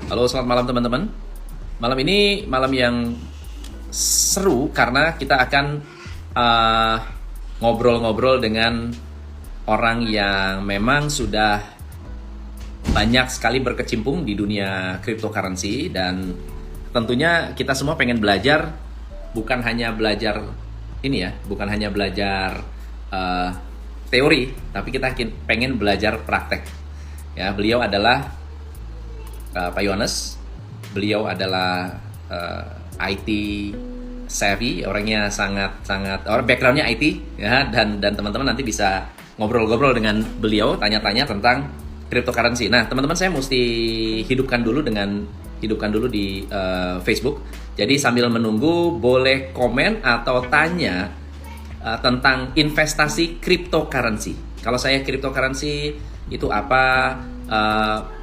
Halo, selamat malam teman-teman. Malam ini malam yang seru karena kita akan uh, ngobrol-ngobrol dengan orang yang memang sudah banyak sekali berkecimpung di dunia cryptocurrency, dan tentunya kita semua pengen belajar, bukan hanya belajar ini ya, bukan hanya belajar uh, teori, tapi kita pengen belajar praktek. Ya, beliau adalah Pak Yohanes. Beliau adalah IT savvy, orangnya sangat backgroundnya IT ya, dan teman-teman nanti bisa ngobrol-ngobrol dengan beliau, tanya-tanya tentang cryptocurrency. Nah, teman-teman, saya mesti hidupkan dulu di Facebook. Jadi sambil menunggu boleh komen atau tanya tentang investasi cryptocurrency. Kalau saya cryptocurrency itu apa,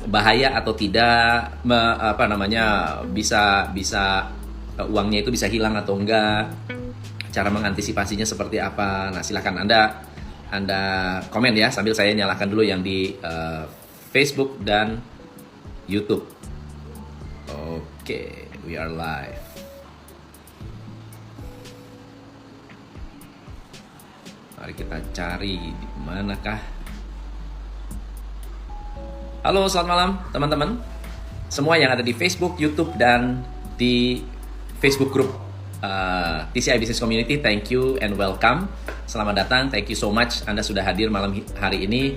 bahaya atau tidak, bisa uangnya itu bisa hilang atau enggak, cara mengantisipasinya seperti apa. Nah, silakan Anda komen ya, sambil saya nyalakan dulu yang di Facebook dan YouTube. Oke, we are live. Mari kita cari di manakah. Halo, selamat malam teman-teman semua yang ada di Facebook, YouTube, dan di Facebook group TCI Business Community. Thank you and welcome. Selamat datang, thank you so much. Anda sudah hadir malam hari ini.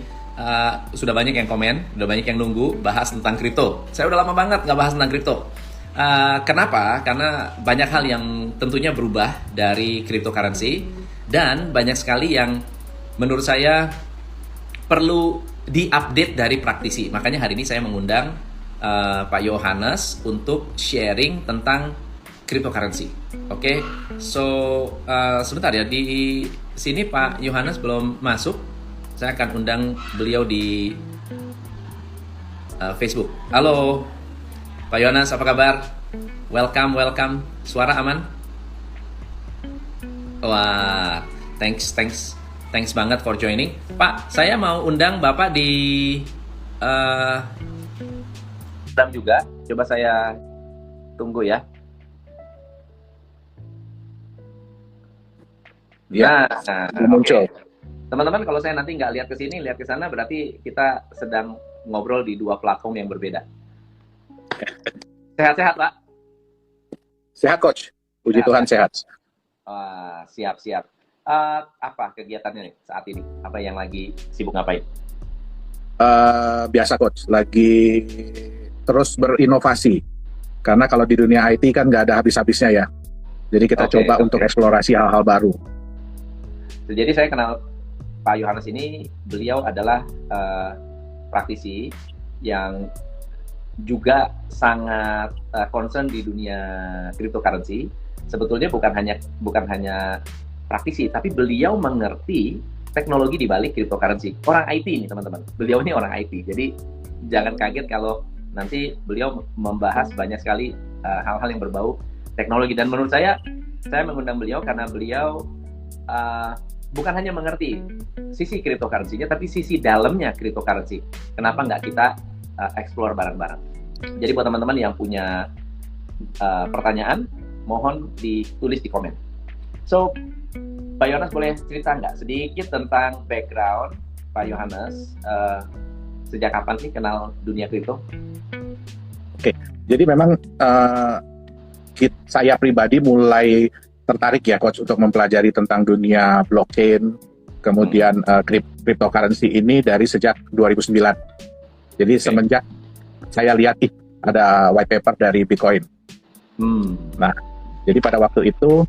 Sudah banyak yang komen, sudah banyak yang nunggu bahas tentang kripto. Saya udah lama banget nggak bahas tentang kripto. Kenapa? Karena banyak hal yang tentunya berubah dari cryptocurrency, dan banyak sekali yang menurut saya perlu diupdate dari praktisi. Makanya hari ini saya mengundang Pak Yohanes untuk sharing tentang cryptocurrency. Oke, so sebentar ya, di sini Pak Yohanes belum masuk. Saya akan undang beliau di Facebook. Halo Pak Yohanes, apa kabar? Welcome. Suara aman? Wah, thanks banget for joining. Pak, saya mau undang Bapak di juga. Coba saya tunggu ya. Ya, muncul. Okay. Teman-teman, kalau saya nanti nggak lihat ke sini, lihat ke sana, berarti kita sedang ngobrol di dua platform yang berbeda. Sehat-sehat, Pak? Sehat, Coach. Puji Tuhan, sehat. Siap. Apa kegiatannya nih saat ini? Apa yang lagi sibuk ngapain? Biasa, Coach. Lagi terus berinovasi. Karena kalau di dunia IT kan nggak ada habis-habisnya ya. Jadi kita coba untuk eksplorasi hal-hal baru. Jadi saya kenal Pak Yohanes ini, beliau adalah praktisi yang juga sangat concern di dunia cryptocurrency. Sebetulnya bukan hanya praktisi, tapi beliau mengerti teknologi di balik cryptocurrency. Orang IT ini, teman-teman. Beliau ini orang IT. Jadi jangan kaget kalau nanti beliau membahas banyak sekali hal-hal yang berbau teknologi. Dan menurut saya mengundang beliau karena beliau bukan hanya mengerti sisi cryptocurrency-nya, tapi sisi dalamnya cryptocurrency. Kenapa nggak kita explore bareng-bareng? Jadi buat teman-teman yang punya pertanyaan, mohon ditulis di komen. So, Pak Yohanes boleh cerita nggak sedikit tentang background Pak Yohanes, sejak kapan sih kenal dunia kripto? Oke, jadi memang saya pribadi mulai tertarik ya, Coach, untuk mempelajari tentang dunia blockchain, kemudian cryptocurrency ini dari sejak 2009. Jadi semenjak saya lihat ada white paper dari Bitcoin. Nah, jadi pada waktu itu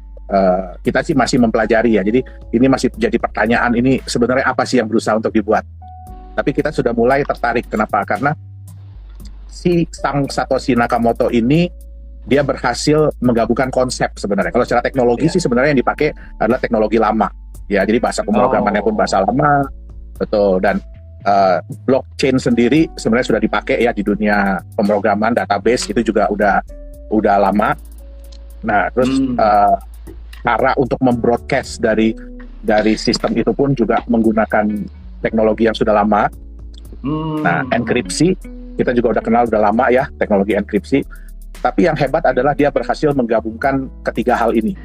kita sih masih mempelajari ya. Jadi ini masih jadi pertanyaan, ini sebenarnya apa sih yang berusaha untuk dibuat. Tapi kita sudah mulai tertarik. Kenapa? Karena si sang Satoshi Nakamoto ini dia berhasil menggabungkan konsep sebenarnya. Kalau secara teknologi sih sebenarnya yang dipakai adalah teknologi lama. Ya, jadi bahasa pemrogramannya pun bahasa lama. Betul. Dan blockchain sendiri sebenarnya sudah dipakai ya di dunia pemrograman, database itu juga udah lama. Nah, terus cara untuk membroadcast dari sistem itu pun juga menggunakan teknologi yang sudah lama. Nah, enkripsi kita juga udah kenal udah lama ya teknologi enkripsi. Tapi yang hebat adalah dia berhasil menggabungkan ketiga hal ini.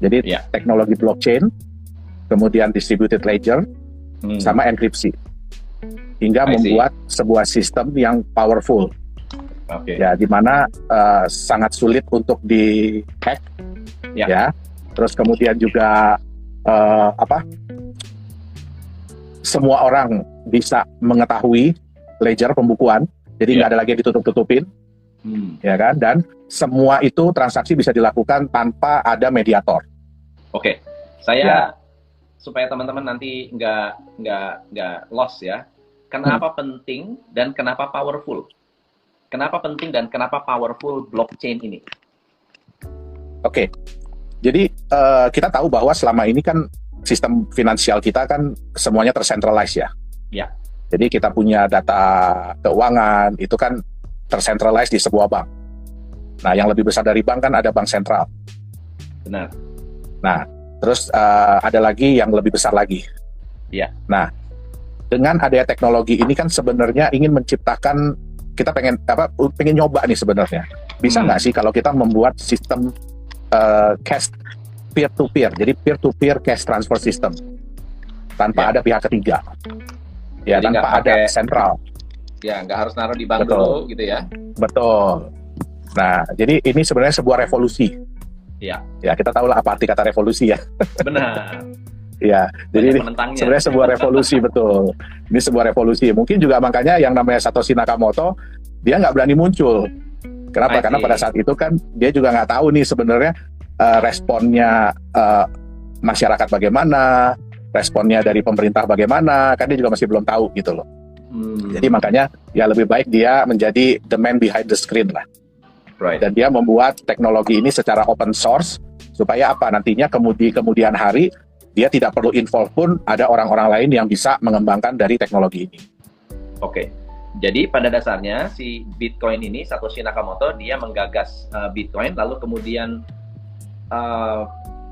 Jadi teknologi blockchain, kemudian distributed ledger, sama enkripsi, hingga membuat sebuah sistem yang powerful. Ya, di mana sangat sulit untuk di-hack, ya. Terus kemudian juga semua orang bisa mengetahui ledger pembukuan, jadi nggak ada lagi yang ditutup-tutupin. Ya kan, dan semua itu transaksi bisa dilakukan tanpa ada mediator. Oke, saya supaya teman-teman nanti nggak lost ya. Kenapa penting dan kenapa powerful? Kenapa penting dan kenapa powerful blockchain ini? Oke, jadi kita tahu bahwa selama ini kan sistem finansial kita kan semuanya tercentralized ya. Ya. Jadi kita punya data keuangan itu kan tercentralized di sebuah bank. Nah, yang lebih besar dari bank kan ada bank sentral. Benar. Nah, terus ada lagi yang lebih besar lagi. Iya. Nah, dengan adanya teknologi ini kan sebenarnya ingin menciptakan, kita pengen nyoba nih sebenarnya. Bisa nggak sih kalau kita membuat sistem cash peer to peer, jadi peer to peer cash transfer system tanpa ada pihak ketiga. Ya, jadi tanpa ada sentral. Ya, nggak harus naruh di bank dulu gitu ya. Betul. Nah, jadi ini sebenarnya sebuah revolusi. Iya. Ya, kita tahu lah apa arti kata revolusi ya. Benar. Ya, jadi sebenarnya sebuah revolusi, betul. Ini sebuah revolusi. Mungkin juga makanya yang namanya Satoshi Nakamoto, dia nggak berani muncul. Kenapa? Karena pada saat itu kan dia juga nggak tahu nih sebenarnya responnya masyarakat bagaimana, responnya dari pemerintah bagaimana, kan dia juga masih belum tahu gitu loh. Jadi makanya ya lebih baik dia menjadi the man behind the screen lah. Right. Dan dia membuat teknologi ini secara open source supaya apa nantinya kemudian hari dia tidak perlu involve pun ada orang-orang lain yang bisa mengembangkan dari teknologi ini. Oke. Jadi pada dasarnya si Bitcoin ini Satoshi Nakamoto dia menggagas Bitcoin lalu kemudian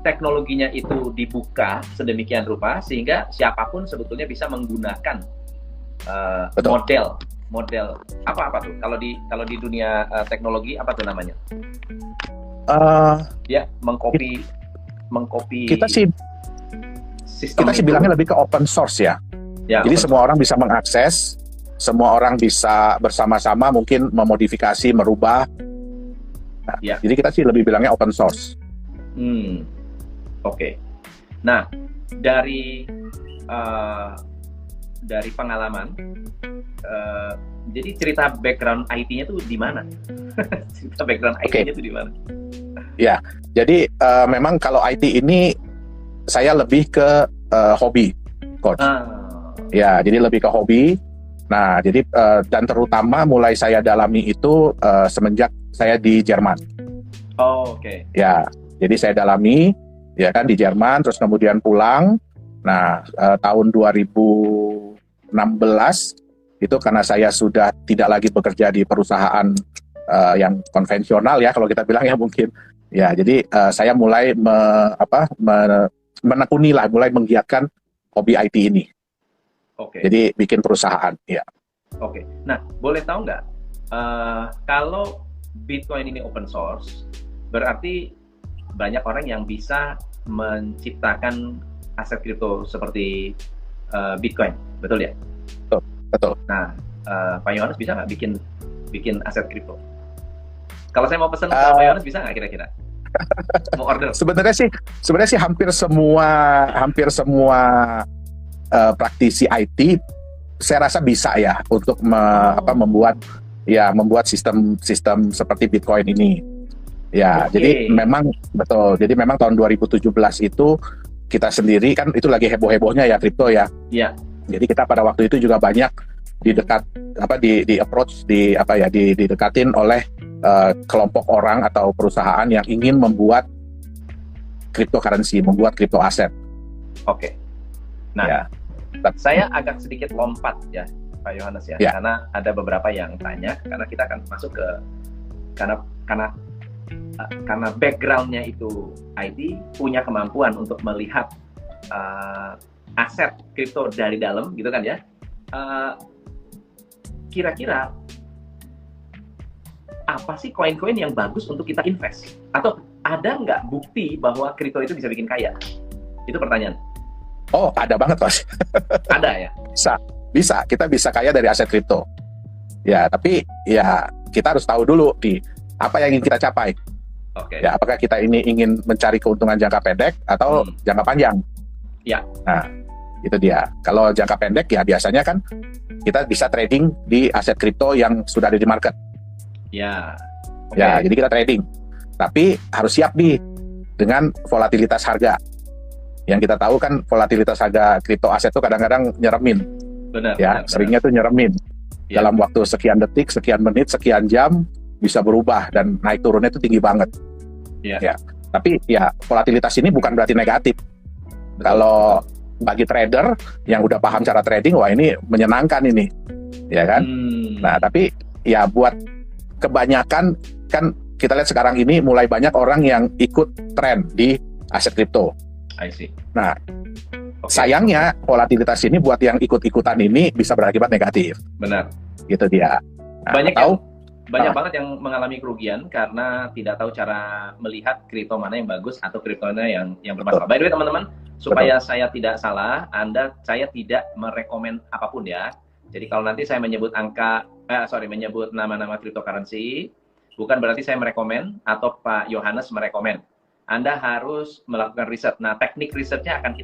teknologinya itu dibuka sedemikian rupa sehingga siapapun sebetulnya bisa menggunakan model apa tuh kalau di dunia teknologi apa tuh namanya? Ya mengcopy kita sih bilangnya lebih ke open source ya. Jadi semua orang bisa mengakses, semua orang bisa bersama-sama mungkin memodifikasi, merubah. Nah, jadi kita sih lebih bilangnya open source. Oke. Nah, dari pengalaman, jadi cerita background IT-nya tuh di mana? Cerita background IT-nya tuh di mana? Ya, jadi memang kalau IT ini saya lebih ke hobi, coach. Ya, jadi lebih ke hobi. Nah, jadi dan terutama mulai saya dalami itu semenjak saya di Jerman. Oke. Ya, jadi saya dalami ya kan di Jerman, terus kemudian pulang. Nah, tahun 2016 itu karena saya sudah tidak lagi bekerja di perusahaan yang konvensional ya kalau kita bilang ya mungkin. Ya, jadi saya mulai menekuni lah, mulai menggiatkan hobi IT ini. Oke. Jadi bikin perusahaan, ya. Oke. Nah, boleh tahu nggak kalau Bitcoin ini open source, berarti banyak orang yang bisa menciptakan aset kripto seperti Bitcoin, betul ya? Betul. Nah, Pak Yohanes bisa nggak bikin aset kripto? Kalau saya mau pesan ke Pak Yohanes bisa nggak kira-kira? Mau order? Sebenarnya sih hampir semua praktisi IT saya rasa bisa ya untuk membuat sistem seperti Bitcoin ini. Ya, jadi memang betul. Jadi memang tahun 2017 itu kita sendiri kan itu lagi heboh-hebohnya ya kripto ya. Iya. Jadi kita pada waktu itu juga banyak didekatin oleh kelompok orang atau perusahaan yang ingin membuat cryptocurrency, membuat crypto aset. Oke. Nah, ya. Saya agak sedikit lompat ya, Pak Yohanes ya, karena ada beberapa yang tanya, karena kita akan masuk ke karena background-nya itu IT punya kemampuan untuk melihat aset kripto dari dalam, gitu kan ya. Kira-kira apa sih koin-koin yang bagus untuk kita invest? Atau ada nggak bukti bahwa kripto itu bisa bikin kaya? Itu pertanyaan. Oh, ada banget, Mas. Ada ya? Bisa. Kita bisa kaya dari aset kripto. Ya, tapi ya kita harus tahu dulu di apa yang ingin kita capai. Oke. Ya, apakah kita ini ingin mencari keuntungan jangka pendek atau jangka panjang? Ya. Nah, itu dia. Kalau jangka pendek ya biasanya kan kita bisa trading di aset kripto yang sudah ada di market. Ya. Ya, jadi kita trading. Tapi harus siap nih dengan volatilitas harga. Yang kita tahu kan volatilitas harga kripto aset itu kadang-kadang nyeremin. Benar. Ya, seringnya tuh nyeremin. Ya. Dalam waktu sekian detik, sekian menit, sekian jam bisa berubah dan naik turunnya itu tinggi banget. Ya. Tapi ya volatilitas ini bukan berarti negatif. Kalau bagi trader yang udah paham cara trading, wah ini menyenangkan ini, ya kan? Nah, tapi ya buat kebanyakan kan kita lihat sekarang ini mulai banyak orang yang ikut tren di aset kripto. I see. Nah, sayangnya volatilitas ini buat yang ikut-ikutan ini bisa berakibat negatif. Benar. Gitu dia. Nah, banyak banget yang mengalami kerugian karena tidak tahu cara melihat kripto mana yang bagus atau kripto mana yang bermasalah. By the way, teman-teman, supaya saya tidak salah, saya tidak merekomen apapun ya. Jadi kalau nanti saya menyebut menyebut nama-nama cryptocurrency, bukan berarti saya merekomen atau Pak Yohanes merekomen. Anda harus melakukan riset. Nah, teknik risetnya akan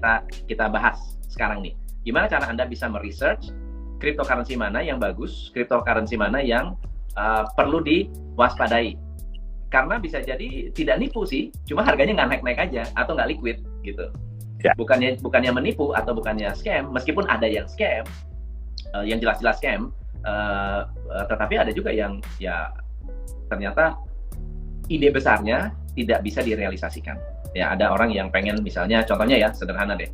kita bahas sekarang nih. Gimana cara Anda bisa meresearch cryptocurrency mana yang bagus, cryptocurrency mana yang perlu diwaspadai. Karena bisa jadi tidak nipu sih, cuma harganya nggak naik-naik aja atau nggak liquid gitu. Ya. Bukannya menipu atau bukannya scam, meskipun ada yang scam, yang jelas-jelas scam, tetapi ada juga yang ya ternyata ide besarnya tidak bisa direalisasikan. Ya, ada orang yang pengen, misalnya contohnya ya sederhana deh,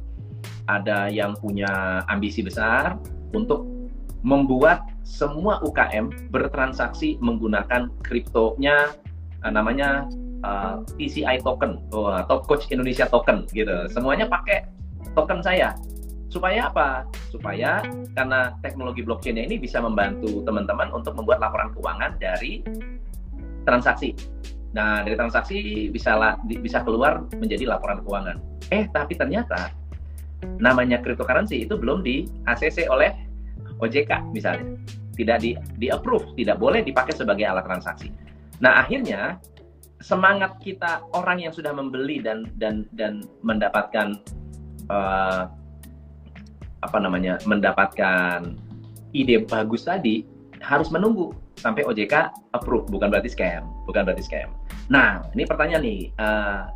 ada yang punya ambisi besar untuk membuat semua UKM bertransaksi menggunakan kriptonya, namanya TCI token, Top Coach Indonesia token gitu. Semuanya pakai token saya. Supaya apa? Supaya karena teknologi blockchain-nya ini bisa membantu teman-teman untuk membuat laporan keuangan dari transaksi. Nah, dari transaksi bisa keluar menjadi laporan keuangan. Tapi ternyata namanya cryptocurrency itu belum di ACC oleh OJK misalnya. Tidak di approve, tidak boleh dipakai sebagai alat transaksi. Nah, akhirnya semangat kita orang yang sudah membeli dan mendapatkan mendapatkan ide bagus tadi harus menunggu sampai OJK approve, bukan berarti scam. Nah, ini pertanyaan nih,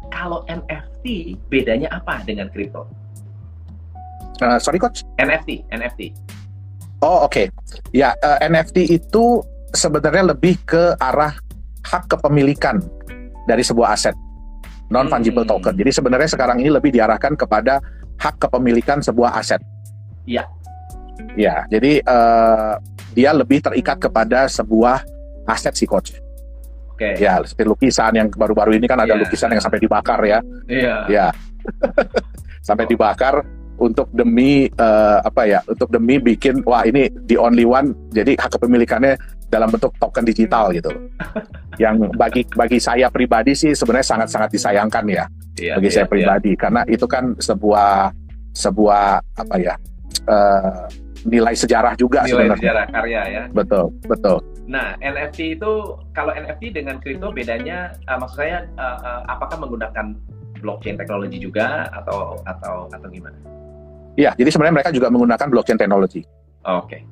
kalau NFT bedanya apa dengan kripto? Sorry coach? NFT. Oh, oke. Ya, NFT itu sebenarnya lebih ke arah hak kepemilikan dari sebuah aset, non-fungible token. Jadi sebenarnya sekarang ini lebih diarahkan kepada hak kepemilikan sebuah aset. Iya. Ya, jadi dia lebih terikat kepada sebuah aset sih, Coach. Oke. Ya, seperti lukisan yang baru-baru ini kan ada lukisan yang sampai dibakar ya. Iya. Ya. Sampai dibakar untuk demi untuk demi bikin, wah ini the only one, jadi hak kepemilikannya dalam bentuk token digital gitu. Yang bagi saya pribadi sih sebenarnya sangat-sangat disayangkan ya. Bagi saya pribadi, karena itu kan sebuah nilai sejarah juga sebenarnya. Nilai sejarah karya ya. Betul. Nah, NFT itu, kalau NFT dengan kripto bedanya, maksud saya apakah menggunakan blockchain teknologi juga atau gimana? Iya, jadi sebenarnya mereka juga menggunakan blockchain teknologi. Oke.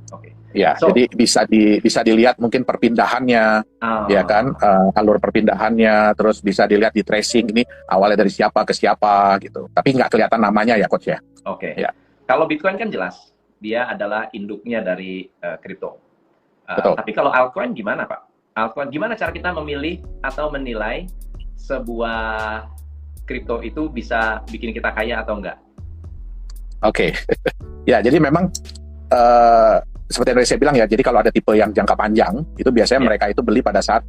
Ya, jadi bisa dilihat mungkin perpindahannya, ya kan, alur perpindahannya, terus bisa dilihat di tracing ini awalnya dari siapa ke siapa gitu. Tapi nggak kelihatan namanya ya, Coach ya. Oke. Ya. Kalau Bitcoin kan jelas, dia adalah induknya dari kripto. Betul. Tapi kalau altcoin gimana, Pak? Altcoin gimana cara kita memilih atau menilai sebuah kripto itu bisa bikin kita kaya atau enggak? Oke. Ya, jadi memang seperti yang saya bilang ya, jadi kalau ada tipe yang jangka panjang, itu biasanya mereka itu beli pada saat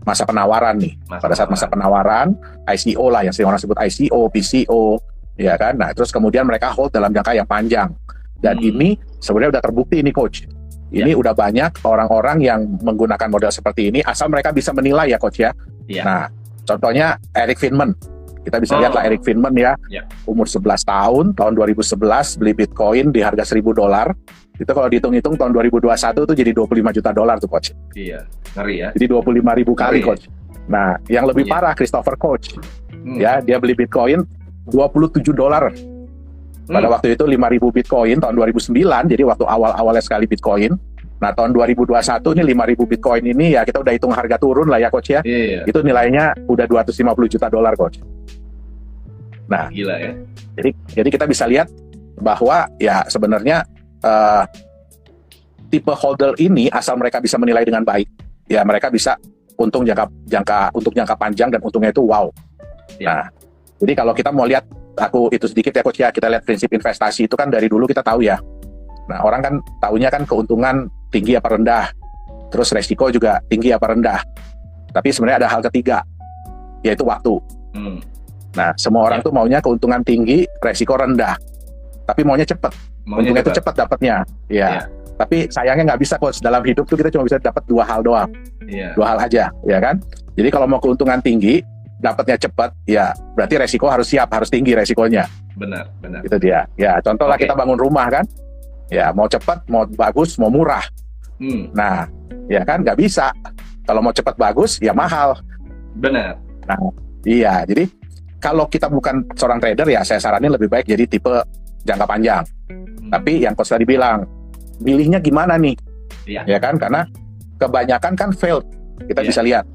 masa penawaran nih. Pada saat masa penawaran, ICO lah yang sering orang sebut ICO, PCO, ya kan? Nah, terus kemudian mereka hold dalam jangka yang panjang. Dan ini sebenarnya udah terbukti ini, Coach. Ini udah banyak orang-orang yang menggunakan model seperti ini, asal mereka bisa menilai ya Coach ya. Nah, contohnya Eric Friedman. Kita bisa lihat lah Eric Friedman ya, umur 11 tahun 2011 beli Bitcoin di harga $1.000. Itu kalau dihitung-hitung tahun 2021 itu jadi $25 juta tuh Coach. Iya, ngeri ya. Jadi 25.000 kali Coach. Nah, yang lebih parah Christopher Koch. Ya, dia beli Bitcoin $27. Pada waktu itu 5.000 Bitcoin tahun 2009, jadi waktu awal-awalnya sekali Bitcoin. Nah, tahun 2021 ini 5.000 Bitcoin ini ya kita udah hitung harga turun lah ya Coach ya. Itu nilainya udah $250 juta Coach. Nah, gila ya. Jadi kita bisa lihat bahwa ya sebenarnya tipe holder ini asal mereka bisa menilai dengan baik, ya mereka bisa untung jangka panjang dan untungnya itu wow. Nah, jadi kalau kita mau lihat aku itu sedikit ya Coach ya, kita lihat prinsip investasi itu kan dari dulu kita tahu ya. Nah, orang kan taunya kan keuntungan tinggi apa rendah, terus resiko juga tinggi apa rendah. Tapi sebenarnya ada hal ketiga, yaitu waktu. Nah, semua orang tuh maunya keuntungan tinggi, resiko rendah. Tapi maunya cepat. Untungnya itu cepat dapatnya. Ya. Tapi sayangnya nggak bisa Coach. Dalam hidup tuh kita cuma bisa dapat 2 hal doang. 2 hal aja, ya kan? Jadi kalau mau keuntungan tinggi, dapatnya cepat, ya berarti resiko harus siap, harus tinggi resikonya. Benar. Itu dia. Ya, contoh lah kita bangun rumah kan. Ya, mau cepat, mau bagus, mau murah. Nah, ya kan nggak bisa. Kalau mau cepat bagus, ya mahal. Benar. Nah, iya. Jadi kalau kita bukan seorang trader ya saya saranin lebih baik jadi tipe jangka panjang. Tapi yang Coach tadi bilang, milihnya gimana nih? Ya kan, karena kebanyakan kan failed. Kita bisa lihat.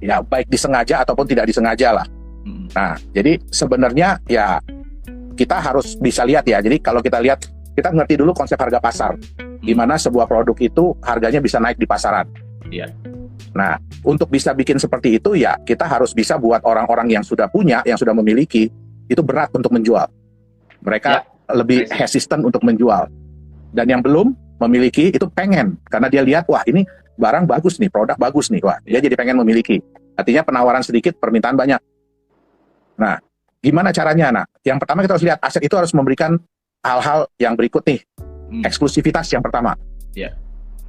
Ya, baik disengaja ataupun tidak disengaja lah. Nah, jadi sebenarnya ya kita harus bisa lihat ya. Jadi kalau kita lihat, kita ngerti dulu konsep harga pasar. Gimana sebuah produk itu harganya bisa naik di pasaran. Nah, untuk bisa bikin seperti itu ya kita harus bisa buat orang-orang yang sudah punya, yang sudah memiliki, itu berat untuk menjual. Mereka lebih hesitant untuk menjual. Dan yang belum memiliki itu pengen, karena dia lihat, wah ini barang bagus nih, produk bagus nih, wah dia jadi pengen memiliki. Artinya penawaran sedikit, permintaan banyak. Nah, gimana caranya? Nah, yang pertama kita harus lihat aset itu harus memberikan hal-hal yang berikut nih. Eksklusivitas yang pertama.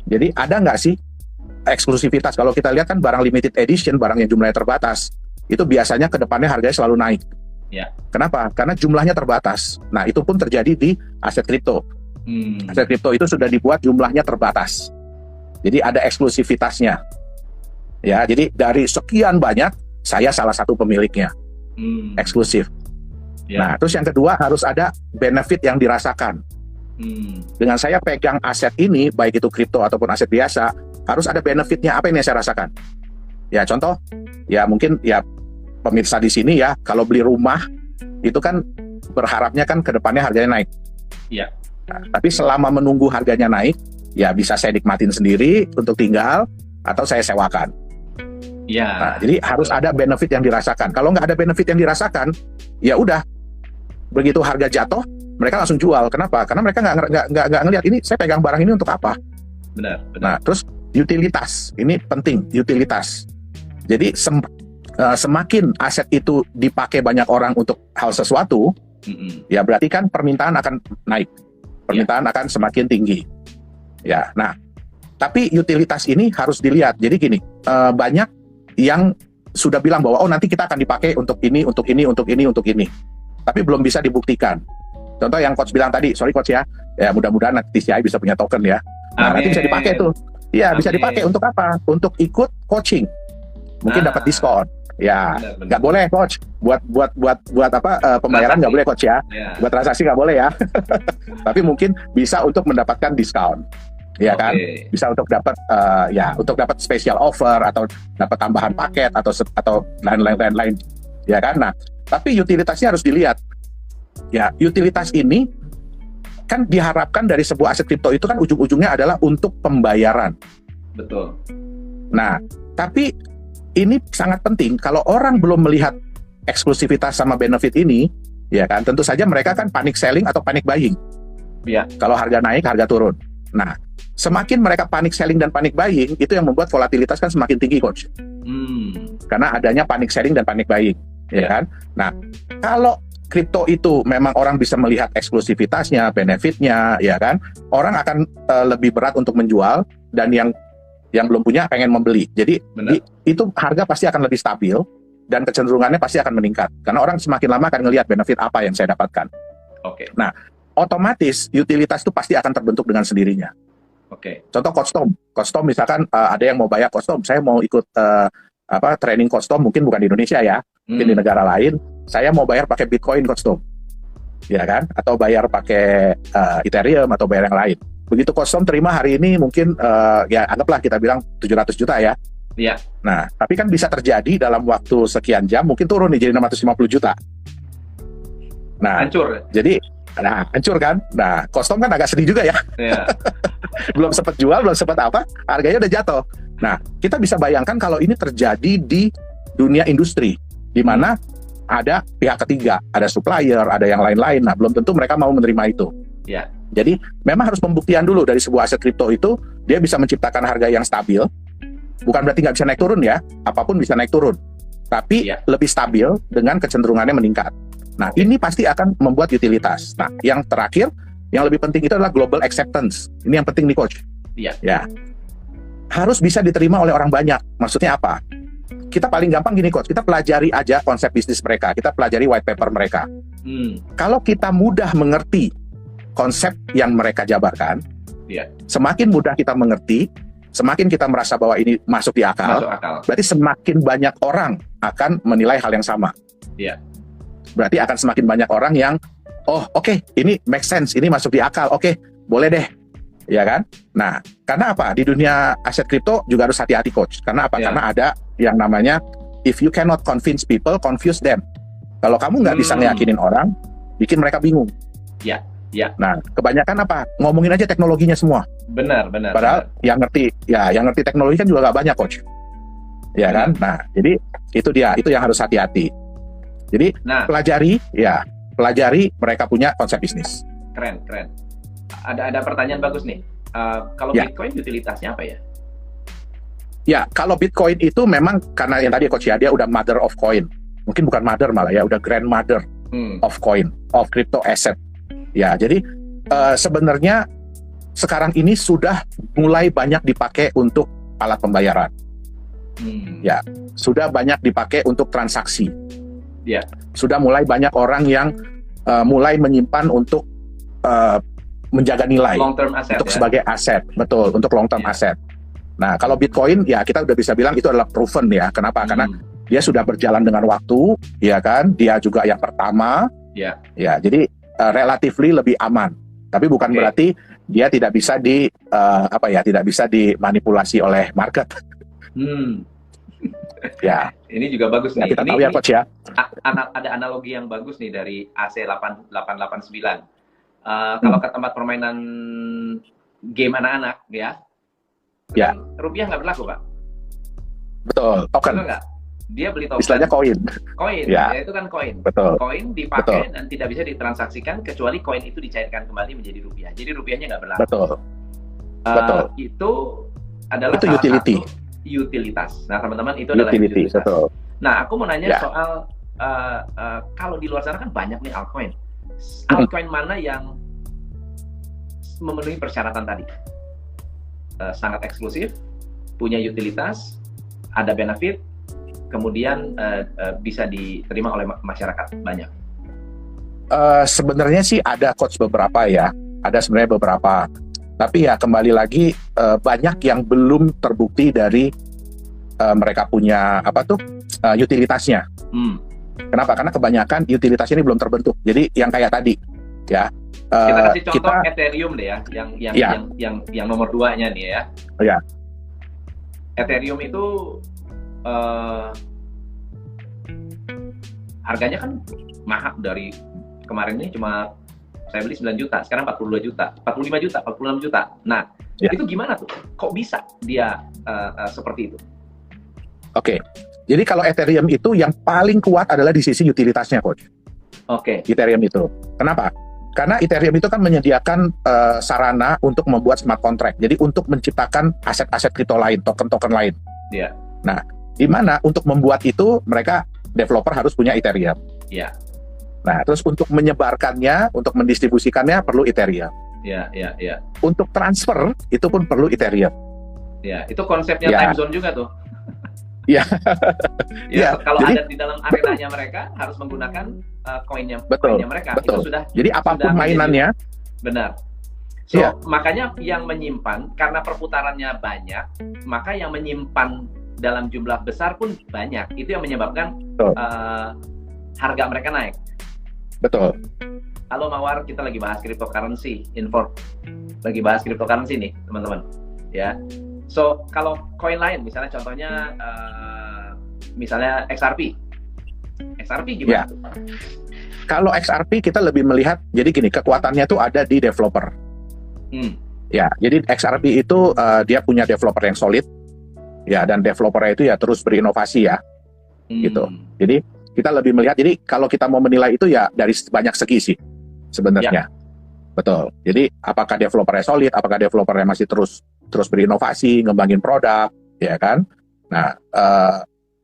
Jadi ada nggak sih eksklusivitas? Kalau kita lihat kan barang limited edition, barang yang jumlahnya terbatas, itu biasanya ke depannya harganya selalu naik. Kenapa? Karena jumlahnya terbatas. Nah, itu pun terjadi di aset kripto. Aset kripto itu sudah dibuat jumlahnya terbatas. Jadi ada eksklusivitasnya. Ya, jadi dari sekian banyak, saya salah satu pemiliknya. Eksklusif. Nah, terus yang kedua harus ada benefit yang dirasakan. Dengan saya pegang aset ini, baik itu kripto ataupun aset biasa, harus ada benefitnya. Apa yang saya rasakan? Ya, contoh, ya mungkin ya pemirsa di sini ya, kalau beli rumah itu kan berharapnya kan ke depannya harganya naik. Nah, tapi selama menunggu harganya naik, ya bisa saya nikmatin sendiri untuk tinggal atau saya sewakan. Nah, jadi harus ada benefit yang dirasakan. Kalau nggak ada benefit yang dirasakan, ya udah, begitu harga jatuh, mereka langsung jual. Kenapa? Karena mereka nggak ngelihat ini saya pegang barang ini untuk apa. Benar. Nah, terus utilitas ini penting, utilitas. Jadi semakin aset itu dipakai banyak orang untuk hal sesuatu, ya berarti kan permintaan akan naik, permintaan akan semakin tinggi. Ya, nah, tapi utilitas ini harus dilihat. Jadi gini, banyak yang sudah bilang bahwa nanti kita akan dipakai untuk ini, untuk ini, untuk ini, untuk ini, tapi belum bisa dibuktikan. Contoh yang Coach bilang tadi, sorry Coach ya mudah-mudahan nanti TCI bisa punya token ya. Nah, nanti bisa dipakai tuh. Iya, bisa dipakai untuk apa? Untuk ikut coaching. Mungkin dapat diskon. Ya, nggak boleh Coach. Buat apa pembayaran nggak boleh Coach ya. Buat transaksi nggak boleh ya. Tapi mungkin bisa untuk mendapatkan diskon. Ya kan? Bisa untuk dapat untuk dapat special offer atau dapat tambahan paket atau lain-lain. Ya kan? Nah, tapi utilitasnya harus dilihat. Ya, utilitas ini kan diharapkan dari sebuah aset kripto itu kan ujung-ujungnya adalah untuk pembayaran. Betul. Nah, tapi ini sangat penting kalau orang belum melihat eksklusivitas sama benefit ini, ya kan, tentu saja mereka kan panic selling atau panic buying. Kalau harga naik, harga turun. Nah, semakin mereka panic selling dan panic buying, itu yang membuat volatilitas kan semakin tinggi, Coach. Karena adanya panic selling dan panic buying, ya kan? Nah, kripto itu memang orang bisa melihat eksklusivitasnya, benefitnya, ya kan? Orang akan lebih berat untuk menjual, dan yang belum punya pengen membeli. Jadi itu harga pasti akan lebih stabil dan kecenderungannya pasti akan meningkat karena orang semakin lama akan ngelihat benefit apa yang saya dapatkan. Oke. Nah, otomatis utilitas itu pasti akan terbentuk dengan sendirinya. Oke. Contoh custom misalkan ada yang mau bayar custom, saya mau ikut training custom, mungkin bukan di Indonesia ya, mungkin di negara lain, saya mau bayar pakai Bitcoin custom, ya kan? Atau bayar pakai Ethereum atau bayar yang lain. Begitu custom terima hari ini mungkin ya anggaplah kita bilang 700 juta ya. Iya. Nah, tapi kan bisa terjadi dalam waktu sekian jam mungkin turun nih jadi 650 juta. Nah, hancur. Jadi hancur kan? Nah, custom kan agak sedih juga ya. Iya. Belum sempat jual, belum sempat apa, harganya udah jatuh. Nah, kita bisa bayangkan kalau ini terjadi di dunia industri, di mana ada pihak ketiga, ada supplier, ada yang lain-lain. Nah, belum tentu mereka mau menerima itu. Ya. Jadi, memang harus pembuktian dulu dari sebuah aset kripto itu, dia bisa menciptakan harga yang stabil. Bukan berarti nggak bisa naik turun ya, apapun bisa naik turun. Tapi lebih stabil dengan kecenderungannya meningkat. Nah, ini pasti akan membuat utilitas. Nah, yang terakhir, yang lebih penting itu adalah global acceptance. Ini yang penting nih, Coach. Iya. Ya. Harus bisa diterima oleh orang banyak. Maksudnya apa? Kita paling gampang gini, Coach. Kita pelajari aja konsep bisnis mereka. Kita pelajari white paper mereka. Kalau kita mudah mengerti konsep yang mereka jabarkan, semakin mudah kita mengerti, semakin kita merasa bahwa ini masuk di akal, berarti semakin banyak orang akan menilai hal yang sama. Iya. Berarti akan semakin banyak orang yang, oh oke, ini make sense, ini masuk di akal, oke, boleh deh, ya kan? Nah, karena apa? Di dunia aset kripto juga harus hati-hati, Coach. Karena apa? Karena ada yang namanya, if you cannot convince people, confuse them. Kalau kamu nggak bisa ngeyakinin orang, bikin mereka bingung. Iya. Ya. Nah, kebanyakan apa? Ngomongin aja teknologinya semua. Benar. Padahal yang ngerti teknologi kan juga nggak banyak, Coach. Ya kan? Nah, jadi itu yang harus hati-hati. Jadi pelajari mereka punya konsep bisnis. Keren. Ada pertanyaan bagus nih. Kalau Bitcoin utilitasnya apa ya? Ya, kalau Bitcoin itu memang karena yang tadi Coach ya, dia udah mother of coin. Mungkin bukan mother malah ya, udah grandmother of coin, of crypto asset. Ya, jadi sebenarnya sekarang ini sudah mulai banyak dipakai untuk alat pembayaran. Ya, sudah banyak dipakai untuk transaksi. Ya, sudah mulai banyak orang yang mulai menyimpan untuk menjaga nilai untuk sebagai aset, betul, untuk long term aset. Nah, kalau Bitcoin ya kita udah bisa bilang itu adalah proven ya. Kenapa? Karena dia sudah berjalan dengan waktu, ya kan? Dia juga yang pertama. Ya, jadi relatively lebih aman, tapi bukan berarti dia tidak bisa tidak bisa dimanipulasi oleh market. Ya, ini juga bagus nih. Kita tahu ya, Coach ya. Ada analogi yang bagus nih dari AC889. Kalau ke tempat permainan game anak-anak, ya, rupiah nggak berlaku, Pak. Betul, token. Betul nggak? Dia beli token. Istilahnya koin. Ya itu kan koin. Betul. Koin dipakai dan tidak bisa ditransaksikan kecuali koin itu dicairkan kembali menjadi rupiah. Jadi rupiahnya nggak berlaku. Betul. Itu adalah salah utility. Satu utilitas. Nah, teman-teman, itu adalah utilitas. Betul. Nah, aku mau nanya soal kalau di luar sana kan banyak nih altcoin. Altcoin mana yang memenuhi persyaratan tadi? Sangat eksklusif, punya utilitas, ada benefit, kemudian bisa diterima oleh masyarakat banyak. Sebenarnya sih ada, Coach, beberapa ya. Ada sebenarnya beberapa. Tapi ya kembali lagi banyak yang belum terbukti dari mereka punya utilitasnya. Kenapa? Karena kebanyakan utilitasnya ini belum terbentuk. Jadi yang kayak tadi, ya. Kita kasih contoh Ethereum deh ya, yang nomor 2-nya nih ya. Ya. Ethereum itu harganya kan mahal, dari kemarin ini cuma saya beli 9 juta, sekarang 42 juta, 45 juta, 46 juta. Nah, itu gimana tuh? Kok bisa dia seperti itu? Oke. Jadi kalau Ethereum itu yang paling kuat adalah di sisi utilitasnya, Coach. Ethereum itu. Kenapa? Karena Ethereum itu kan menyediakan sarana untuk membuat smart contract. Jadi untuk menciptakan aset-aset kripto lain, token-token lain. Nah, di mana untuk membuat itu mereka developer harus punya Ethereum. Nah, terus untuk menyebarkannya, untuk mendistribusikannya perlu Ethereum. Ya, ya, ya. Untuk transfer itu pun perlu Ethereum. Ya, itu konsepnya Ya. time zone juga tuh. Ya. Ya, Ya, kalau jadi- ada di dalam arenanya mereka harus menggunakan koinnya Betul, mereka. betul. Itu sudah. Jadi apapun sudah mainannya, benar. So, Iya. makanya yang menyimpan, karena perputarannya banyak, maka yang menyimpan dalam jumlah besar pun banyak. Itu yang menyebabkan Betul. Harga mereka naik. betul. Halo Mawar, kita lagi bahas cryptocurrency, lagi bahas cryptocurrency nih, teman-teman. Ya. So, kalau koin lain, misalnya contohnya, misalnya XRP. XRP gimana? Ya. Kalau XRP kita lebih melihat, jadi gini, kekuatannya tuh ada di developer. Ya, jadi XRP itu dia punya developer yang solid, ya, dan developernya itu ya terus berinovasi ya, gitu. Jadi kita lebih melihat, jadi kalau kita mau menilai itu ya dari banyak segi sih sebenarnya. Betul. Jadi apakah developernya solid, apakah developernya masih terus berinovasi, ngembangin produk, ya kan? Nah,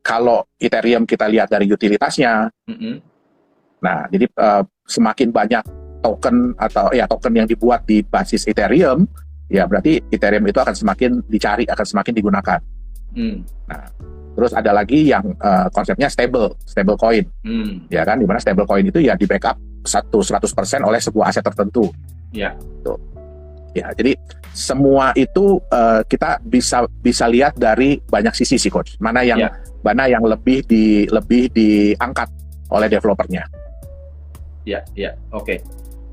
kalau Ethereum kita lihat dari utilitasnya, nah jadi semakin banyak token atau ya token yang dibuat di basis Ethereum, ya berarti Ethereum itu akan semakin dicari, akan semakin digunakan. Nah, terus ada lagi yang konsepnya stable coin, ya kan, dimana stable coin itu ya di backup 100% oleh sebuah aset tertentu. Ya. Tuh. Ya, jadi semua itu kita bisa lihat dari banyak sisi sih, Coach. Mana yang lebih diangkat oleh developernya. Ya, oke.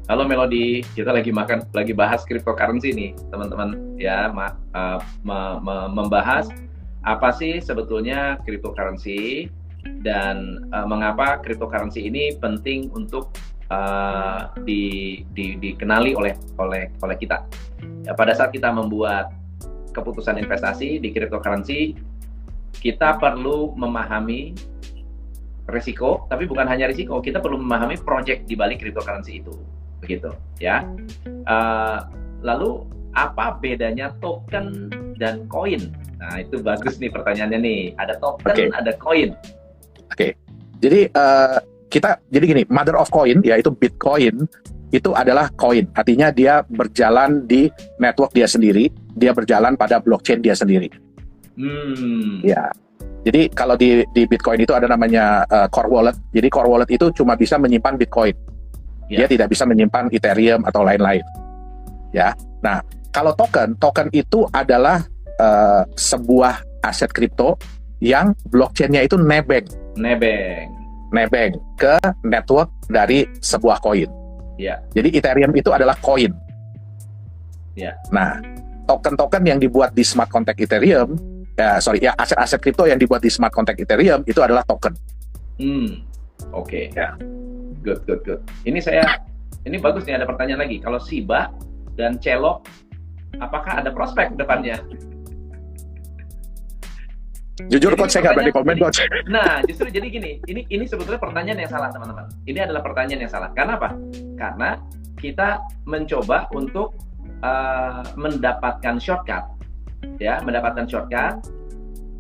Halo Melody, kita lagi bahas cryptocurrency nih, teman-teman. Ya, membahas apa sih sebetulnya cryptocurrency dan mengapa cryptocurrency ini penting untuk dikenali oleh kita. Ya, pada saat kita membuat keputusan investasi di cryptocurrency, kita perlu memahami risiko, tapi bukan hanya risiko, kita perlu memahami project di balik cryptocurrency itu, begitu ya. Lalu apa bedanya token dan koin? Nah, itu bagus nih pertanyaannya nih. Ada token, ada koin. Oke. Jadi jadi gini, mother of coin yaitu Bitcoin itu adalah koin. Artinya dia berjalan di network dia sendiri, dia berjalan pada blockchain dia sendiri. Ya. Jadi kalau di Bitcoin itu ada namanya core wallet. Jadi core wallet itu cuma bisa menyimpan Bitcoin. Dia tidak bisa menyimpan Ethereum atau lain-lain. Ya. Nah, kalau token itu adalah sebuah aset kripto yang blockchain-nya itu nebeng ke network dari sebuah koin. Ya. Jadi Ethereum itu adalah koin. Ya. Nah, token-token yang dibuat di smart contract Ethereum, aset-aset kripto yang dibuat di smart contract Ethereum itu adalah token. Oke. Ya. Good. Ini bagus nih, ada pertanyaan lagi. Kalau Shiba dan Celok, apakah ada prospek depannya? Jujur, Coach, saya nggak berani komen, Coach. Nah, justru jadi gini, ini sebetulnya pertanyaan yang salah, teman-teman. Ini adalah pertanyaan yang salah. Karena apa? Karena kita mencoba untuk mendapatkan shortcut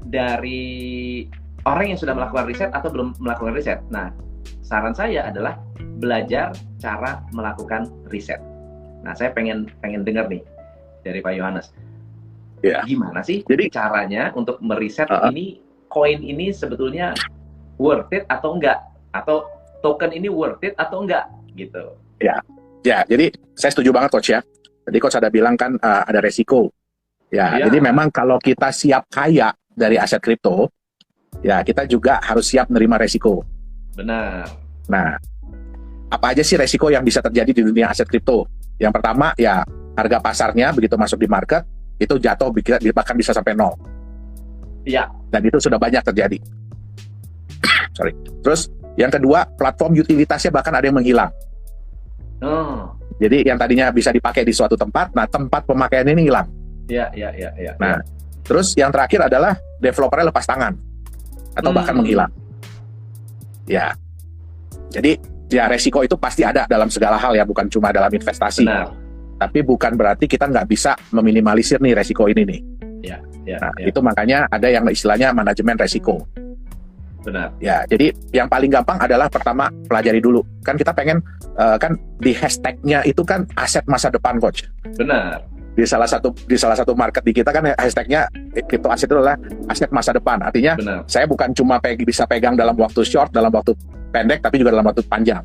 dari orang yang sudah melakukan riset atau belum melakukan riset. Nah, saran saya adalah belajar cara melakukan riset. Nah, saya pengen dengar nih dari Pak Yohanes. Ya. Gimana sih caranya untuk meriset ini koin ini sebetulnya worth it atau enggak, atau token ini worth it atau enggak gitu. Ya, jadi saya setuju banget, Coach, ya. Tadi Coach ada bilang kan ada resiko. Ya, jadi memang kalau kita siap kaya dari aset kripto, ya kita juga harus siap menerima resiko. Benar. Nah, apa aja sih resiko yang bisa terjadi di dunia aset kripto? Yang pertama ya harga pasarnya begitu masuk di market itu jatuh bahkan bisa sampai 0. Iya. Dan itu sudah banyak terjadi. Sorry. Terus yang kedua, platform utilitasnya bahkan ada yang menghilang. Jadi yang tadinya bisa dipakai di suatu tempat, nah tempat pemakaiannya ini hilang. Iya. Nah, terus yang terakhir adalah developernya lepas tangan atau bahkan menghilang. Ya. Jadi ya resiko itu pasti ada dalam segala hal ya, bukan cuma dalam investasi. Benar. Tapi bukan berarti kita nggak bisa meminimalisir nih resiko ini nih. Ya. Itu makanya ada yang istilahnya manajemen resiko. Benar. Ya, jadi yang paling gampang adalah pertama pelajari dulu. Kan kita pengen kan di hashtagnya itu kan aset masa depan, coach. Benar. Di salah satu market di kita kan hashtagnya crypto aset itu adalah aset masa depan. Artinya Benar. saya bukan cuma bisa pegang dalam waktu short, dalam waktu pendek, tapi juga dalam waktu panjang.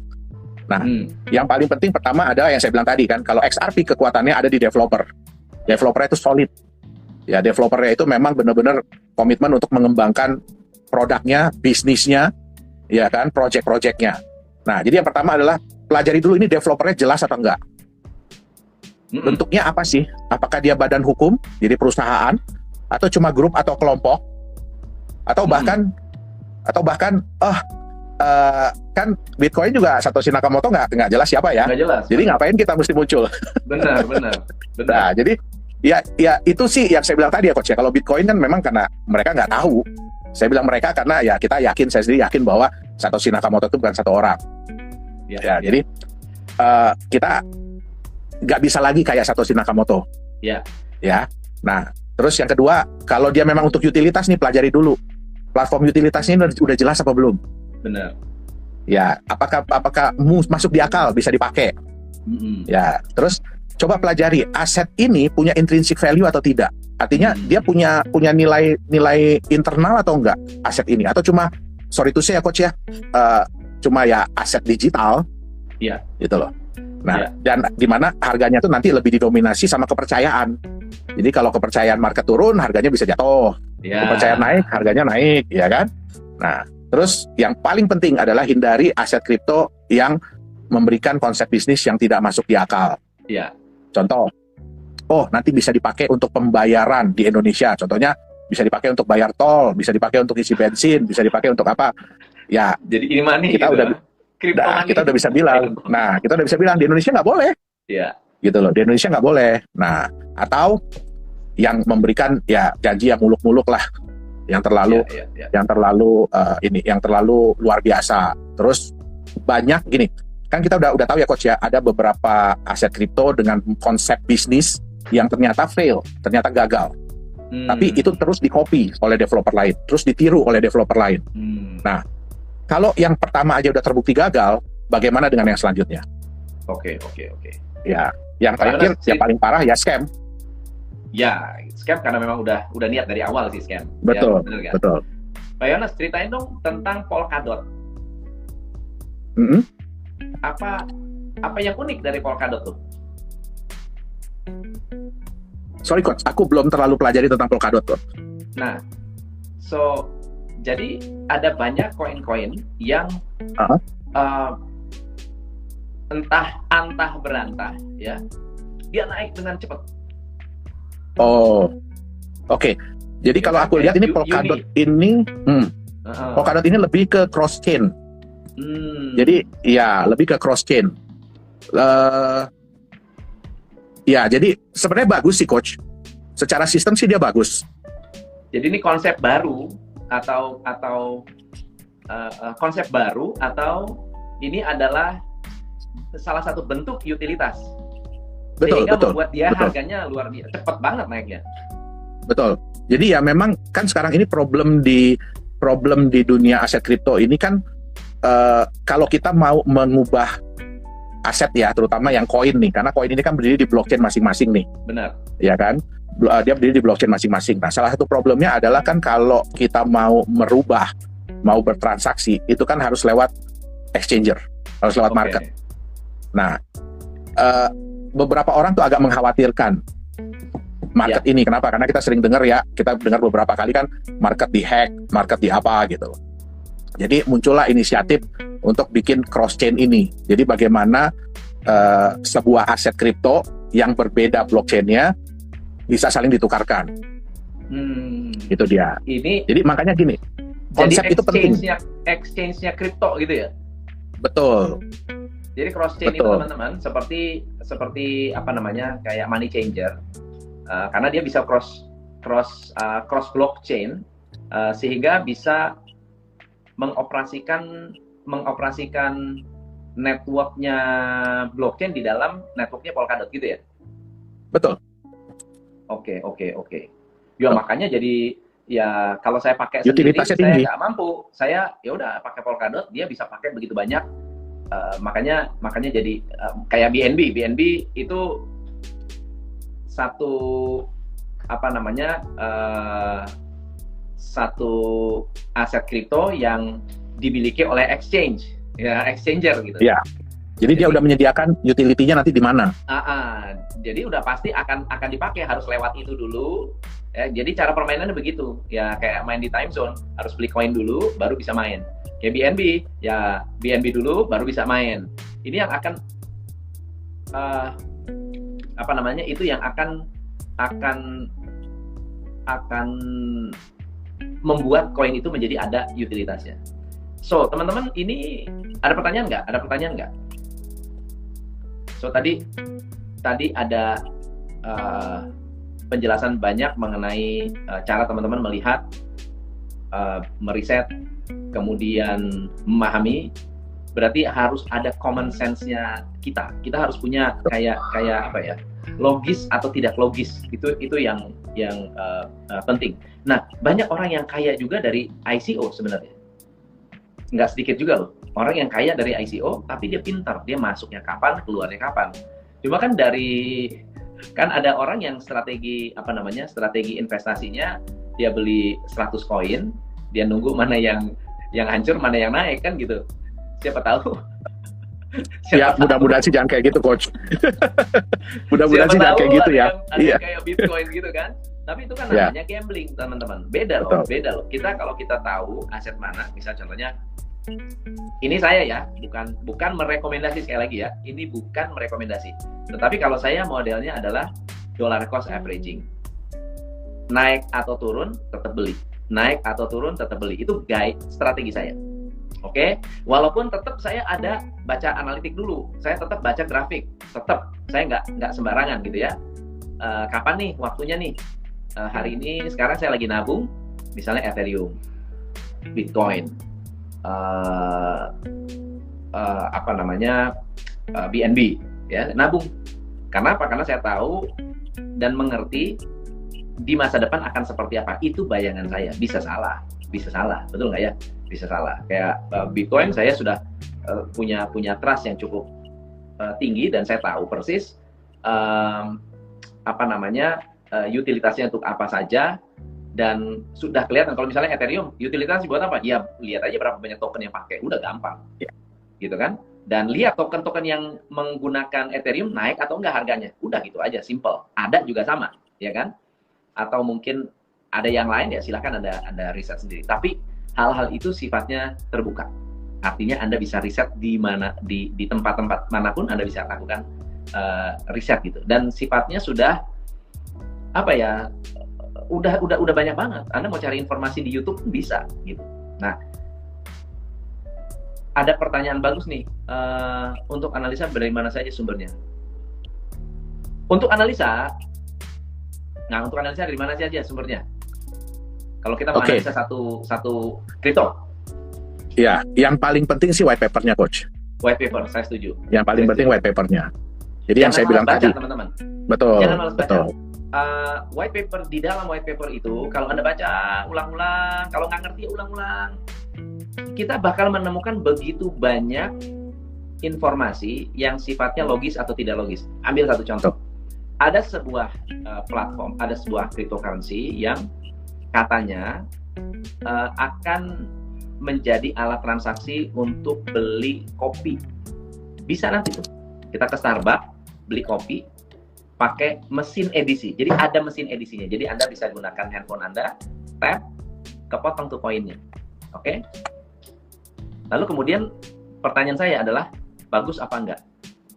Nah, yang paling penting pertama adalah yang saya bilang tadi kan, kalau XRP kekuatannya ada di developer. Developernya itu solid. Ya, developernya itu memang benar-benar komitmen untuk mengembangkan produknya, bisnisnya, ya kan, project-projectnya. Nah, jadi yang pertama adalah pelajari dulu ini developernya jelas atau enggak. Bentuknya apa sih? Apakah dia badan hukum, jadi perusahaan, atau cuma grup atau kelompok, atau bahkan kan Bitcoin juga Satoshi Nakamoto nggak jelas siapa ya? Nggak jelas. Jadi ngapain kita mesti muncul? Benar. Nah, jadi ya itu sih yang saya bilang tadi ya, coach ya. Kalau Bitcoin kan memang karena mereka nggak tahu. Saya bilang mereka karena ya saya sendiri yakin bahwa Satoshi Nakamoto itu bukan satu orang. Ya. Jadi kita nggak bisa lagi kayak Satoshi Nakamoto. Ya. Nah, terus yang kedua, kalau dia memang untuk utilitas nih, pelajari dulu platform utilitasnya ini udah jelas apa belum. Benar. Ya, apakah masuk di akal, bisa dipakai. Ya, terus coba pelajari aset ini punya intrinsic value atau tidak. Artinya dia punya nilai internal atau enggak aset ini, atau cuma sorry to say ya, coach ya, cuma ya aset digital. Iya. Gitu loh. Nah, dan di mana harganya tuh nanti lebih didominasi sama kepercayaan. Jadi kalau kepercayaan market turun, harganya bisa jatuh. Kepercayaan naik, harganya naik, ya kan? Nah, terus yang paling penting adalah hindari aset kripto yang memberikan konsep bisnis yang tidak masuk di akal. Iya. Contoh, nanti bisa dipakai untuk pembayaran di Indonesia. Contohnya bisa dipakai untuk bayar tol, bisa dipakai untuk isi bensin, bisa dipakai untuk apa? Ya. Jadi ini money kita gitu. kita udah bisa bilang. Nah, kita udah bisa bilang di Indonesia nggak boleh. Iya. Gitu loh, di Indonesia nggak boleh. Nah, atau yang memberikan ya janji yang muluk-muluk lah, yang terlalu yang terlalu luar biasa. Terus banyak gini, kan kita udah tahu ya, coach ya, ada beberapa aset kripto dengan konsep bisnis yang ternyata fail, ternyata gagal. Tapi itu terus di-copy oleh developer lain, terus ditiru oleh developer lain. Nah, kalau yang pertama aja udah terbukti gagal, bagaimana dengan yang selanjutnya? Oke. Ya, yang terakhir, yang paling parah ya scam. Ya, scam karena memang udah niat dari awal sih scam. Betul, ya, betul. Pak Yonas, ceritain dong tentang Polkadot. Apa yang unik dari Polkadot tuh? Sorry coach, aku belum terlalu pelajari tentang Polkadot tuh. Nah, jadi ada banyak koin-koin yang entah berantah ya, dia naik dengan cepat. Oke. Jadi kalau aku lihat ini Polkadot ini, Polkadot ini lebih ke cross chain. Jadi ya lebih ke cross chain. Ya, jadi sebenarnya bagus sih, coach. Secara sistem sih dia bagus. Jadi ini konsep baru atau konsep baru, atau ini adalah salah satu bentuk utilitas. Sehingga membuat dia harganya luar biasa, cepat banget naiknya. Betul. Jadi ya memang kan sekarang ini problem di dunia aset kripto ini kan kalau kita mau mengubah aset ya, terutama yang koin nih, karena koin ini kan berdiri di blockchain masing-masing nih. Benar. Ya kan? Dia berdiri di blockchain masing-masing. Nah, salah satu problemnya adalah kan kalau kita mau merubah, mau bertransaksi, itu kan harus lewat exchanger, harus lewat market. Nah, beberapa orang tuh agak mengkhawatirkan market ini. Kenapa? Karena kita sering dengar beberapa kali kan market di-hack, market di apa gitu. Jadi muncullah inisiatif untuk bikin cross-chain ini. Jadi bagaimana sebuah aset kripto yang berbeda blockchain-nya bisa saling ditukarkan. Itu dia. Jadi makanya gini, konsep itu penting. Exchange-nya kripto gitu ya? Betul. Jadi cross-chain itu teman-teman seperti apa namanya, kayak money changer. Karena dia bisa cross blockchain, sehingga bisa mengoperasikan networknya blockchain di dalam networknya Polkadot gitu ya? Betul. Oke. Ya makanya jadi ya kalau saya pakai sendiri Utilitasnya saya tinggi. nggak mampu. Saya ya udah pakai Polkadot, dia bisa pakai begitu banyak. Makanya jadi kayak BNB itu satu satu aset kripto yang dimiliki oleh exchange, ya exchanger gitu. Ya. Jadi dia udah menyediakan utility-nya nanti di mana? Jadi udah pasti akan dipakai, harus lewat itu dulu. Ya, jadi cara permainannya begitu. Ya kayak main di time zone, harus beli koin dulu baru bisa main. Kayak BNB, ya BNB dulu baru bisa main. Ini yang akan itu yang akan membuat koin itu menjadi ada utilitasnya. So, teman-teman, ini ada pertanyaan nggak? Ada pertanyaan nggak? So, tadi ada penjelasan banyak mengenai cara teman-teman melihat, meriset, kemudian memahami. Berarti harus ada common sense-nya kita. Kita harus punya kayak apa ya? Logis atau tidak logis. Itu yang penting. Nah, banyak orang yang kaya juga dari ICO sebenarnya. Nggak sedikit juga loh. Orang yang kaya dari ICO, tapi dia pintar. Dia masuknya kapan, keluarnya kapan. Cuma kan ada orang yang strategi investasinya, dia beli 100 koin, dia nunggu mana yang hancur, mana yang naik, kan gitu. Siapa tahu. Ya, mudah-mudahan sih jangan kayak gitu, Coach. Mudah-mudahan sih jangan kayak gitu ya. Ada kayak Bitcoin gitu kan. Tapi itu kan namanya gambling, teman-teman. Beda loh. Kalau kita tahu aset mana, misal contohnya, ini saya ya, bukan merekomendasi, sekali lagi ya, ini bukan merekomendasi. Tetapi kalau saya modelnya adalah dollar cost averaging. Naik atau turun, tetap beli. Naik atau turun, tetap beli. Itu guide strategi saya. Oke, walaupun tetap saya ada baca analitik dulu, saya tetap baca grafik, tetap saya nggak sembarangan gitu ya. Kapan nih waktunya nih? Hari ini sekarang saya lagi nabung, misalnya Ethereum, Bitcoin, BNB, ya nabung. Karena apa? Karena saya tahu dan mengerti di masa depan akan seperti apa. Itu bayangan saya. Bisa salah, betul nggak ya? Bisa salah. Kayak Bitcoin saya sudah punya trust yang cukup tinggi dan saya tahu persis utilitasnya untuk apa saja, dan sudah kelihatan. Kalau misalnya Ethereum utilitasnya buat apa? Ya lihat aja berapa banyak token yang pakai, udah gampang. Gitu kan? Dan lihat token-token yang menggunakan Ethereum naik atau enggak harganya. Udah gitu aja, simple. Ada juga sama, ya kan? Atau mungkin ada yang lain, ya silakan Anda riset sendiri. Tapi hal-hal itu sifatnya terbuka. Artinya Anda bisa riset di tempat-tempat manapun Anda bisa lakukan riset gitu. Dan sifatnya sudah udah banyak banget. Anda mau cari informasi di YouTube pun bisa gitu. Nah, ada pertanyaan bagus nih. Untuk analisa dari mana saja sumbernya? Untuk analisa dari mana saja sumbernya? Kalau kita menganalisa satu kripto. Ya, yang paling penting sih white paper-nya, Coach. White paper, saya setuju. Yang paling penting white paper-nya. Jadi yang saya bilang tadi, teman-teman. Betul. Jangan malas baca. Betul. White paper, di dalam white paper itu, kalau Anda baca ulang-ulang, kalau nggak ngerti ulang-ulang, kita bakal menemukan begitu banyak informasi yang sifatnya logis atau tidak logis. Ambil satu contoh. Ada sebuah platform, ada sebuah cryptocurrency yang katanya akan menjadi alat transaksi untuk beli kopi. Bisa nanti tuh kita ke Starbucks beli kopi pakai mesin edisi. Jadi ada mesin edisinya. Jadi Anda bisa gunakan handphone Anda, tap, kepotong tuh koinnya. Oke? Lalu kemudian pertanyaan saya adalah, bagus apa enggak?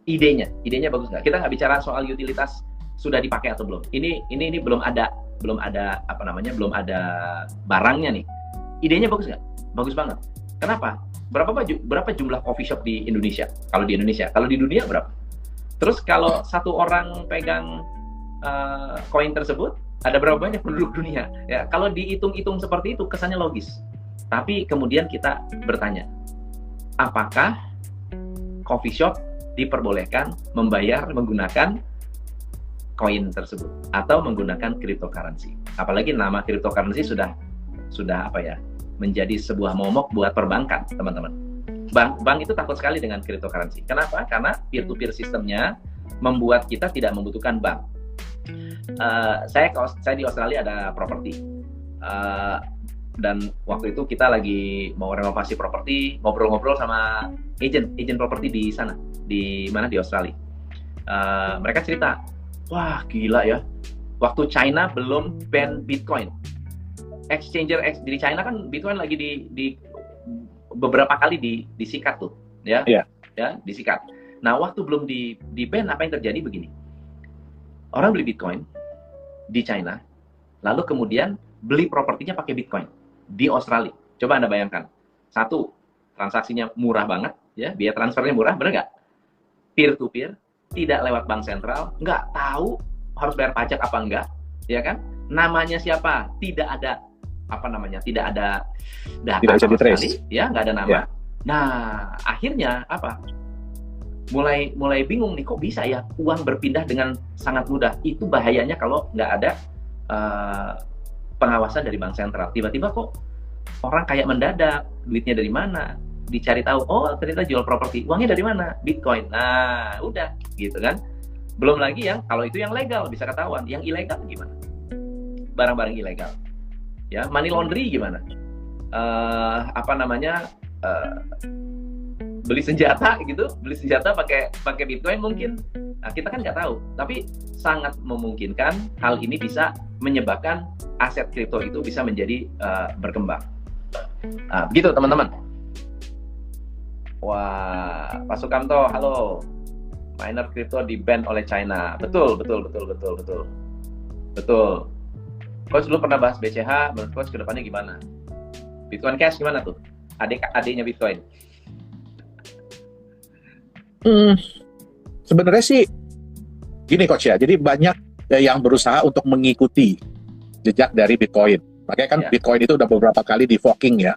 Idenya bagus nggak? Kita nggak bicara soal utilitas sudah dipakai atau belum. Ini belum ada belum ada barangnya nih. Idenya bagus nggak? Bagus banget. Kenapa? Berapa jumlah coffee shop di Indonesia? Kalau di Indonesia, kalau di dunia berapa? Terus kalau satu orang pegang koin tersebut, ada berapa banyak penduduk dunia? Ya, kalau dihitung-hitung seperti itu kesannya logis. Tapi kemudian kita bertanya, apakah coffee shop diperbolehkan membayar menggunakan koin tersebut atau menggunakan cryptocurrency. Apalagi nama cryptocurrency sudah apa ya, menjadi sebuah momok buat perbankan, teman-teman. Bank itu takut sekali dengan cryptocurrency. Kenapa? Karena peer-to-peer sistemnya membuat kita tidak membutuhkan bank. Saya di Australia ada properti, dan waktu itu kita lagi mau renovasi properti, ngobrol-ngobrol sama agent properti di sana, di Australia. Mereka cerita, wah gila ya, waktu China belum ban Bitcoin, exchanger di China kan Bitcoin lagi di beberapa kali disikat tuh, ya, disikat. Nah waktu belum di ban, apa yang terjadi begini, orang beli Bitcoin di China, lalu kemudian beli propertinya pakai Bitcoin di Australia. Coba Anda bayangkan, satu, transaksinya murah banget, ya, biaya transfernya murah, bener nggak? Peer to peer, tidak lewat bank sentral, nggak tahu harus bayar pajak apa enggak, ya kan? Namanya siapa? Tidak ada tidak ada data, tidak bisa di-trace, sekali, ya, nggak ada nama. Ya. Nah, akhirnya apa? Mulai bingung nih, kok bisa ya uang berpindah dengan sangat mudah? Itu bahayanya kalau nggak ada pengawasan dari bank sentral. Tiba-tiba kok orang kayak mendadak, duitnya dari mana? Dicari tahu, oh ternyata jual properti, uangnya dari mana? Bitcoin. Nah, udah, gitu kan. Belum lagi yang, kalau itu yang legal bisa ketahuan, yang ilegal gimana? Barang-barang ilegal. Ya, money laundry gimana? Beli senjata gitu, pakai Bitcoin mungkin. Nah, kita kan nggak tahu, tapi sangat memungkinkan hal ini bisa menyebabkan aset kripto itu bisa menjadi berkembang. Nah, begitu teman-teman. Wah, Pak Sukamto, halo. Miner kripto di-ban oleh China. Betul. Coach dulu pernah bahas BCH, menurut Coach kedepannya gimana? Bitcoin Cash gimana tuh? Adiknya Bitcoin. Sebenarnya sih gini Coach ya, jadi banyak yang berusaha untuk mengikuti jejak dari Bitcoin. Makanya kan Bitcoin itu udah beberapa kali di forking ya,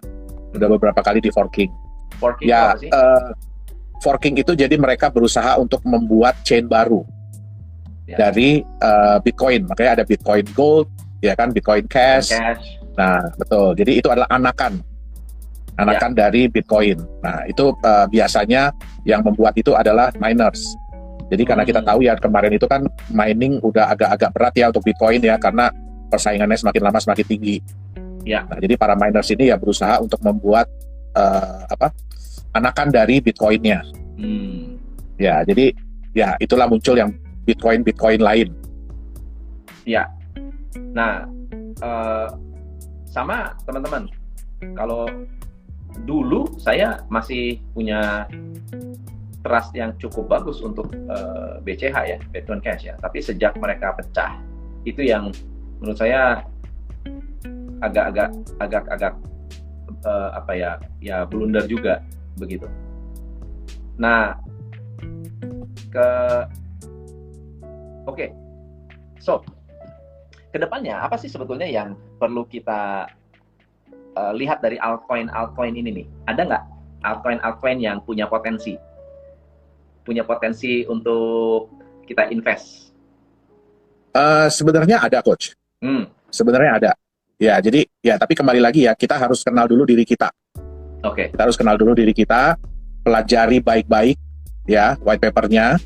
Forking ya, apa sih? Forking itu jadi mereka berusaha untuk membuat chain baru dari Bitcoin. Makanya ada Bitcoin Gold, ya kan, Bitcoin Cash. Nah, betul. Jadi itu adalah anakan dari Bitcoin. Nah, itu biasanya yang membuat itu adalah miners. Jadi karena kita tahu ya kemarin itu kan mining udah agak-agak berat ya untuk Bitcoin ya, karena persaingannya semakin lama semakin tinggi. Ya. Nah, jadi para miners ini ya berusaha untuk membuat anakan dari Bitcoin-nya. Ya, jadi ya itulah muncul yang Bitcoin lain. Ya. Nah, sama teman-teman, kalau dulu saya masih punya trust yang cukup bagus untuk BCH ya, Bitcoin Cash ya. Tapi sejak mereka pecah, itu yang menurut saya agak blunder juga begitu. Nah, so kedepannya apa sih sebetulnya yang perlu kita lihat dari altcoin ini nih? Ada nggak altcoin yang punya potensi untuk kita invest? Sebenarnya ada, Coach. Sebenarnya ada. Ya, jadi ya, tapi kembali lagi ya, kita harus kenal dulu diri kita. Oke. Kita harus kenal dulu diri kita, pelajari baik-baik ya white paper-nya.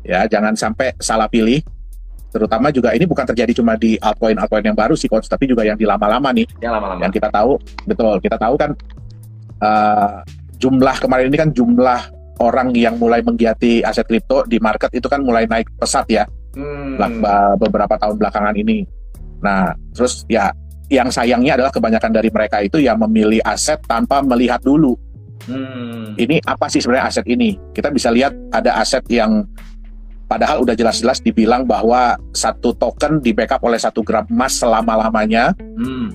Ya, jangan sampai salah pilih. Terutama juga ini bukan terjadi cuma di altcoin yang baru sih Coach, tapi juga yang di lama-lama nih. Yang kita tahu, betul, kita tahu kan jumlah kemarin ini kan jumlah orang yang mulai menggiati aset kripto di market itu kan mulai naik pesat ya. Beberapa tahun belakangan ini. Nah, terus ya yang sayangnya adalah kebanyakan dari mereka itu yang memilih aset tanpa melihat dulu. Ini apa sih sebenarnya aset ini? Kita bisa lihat ada aset yang padahal udah jelas-jelas dibilang bahwa satu token di backup oleh 1 gram emas selama-lamanya.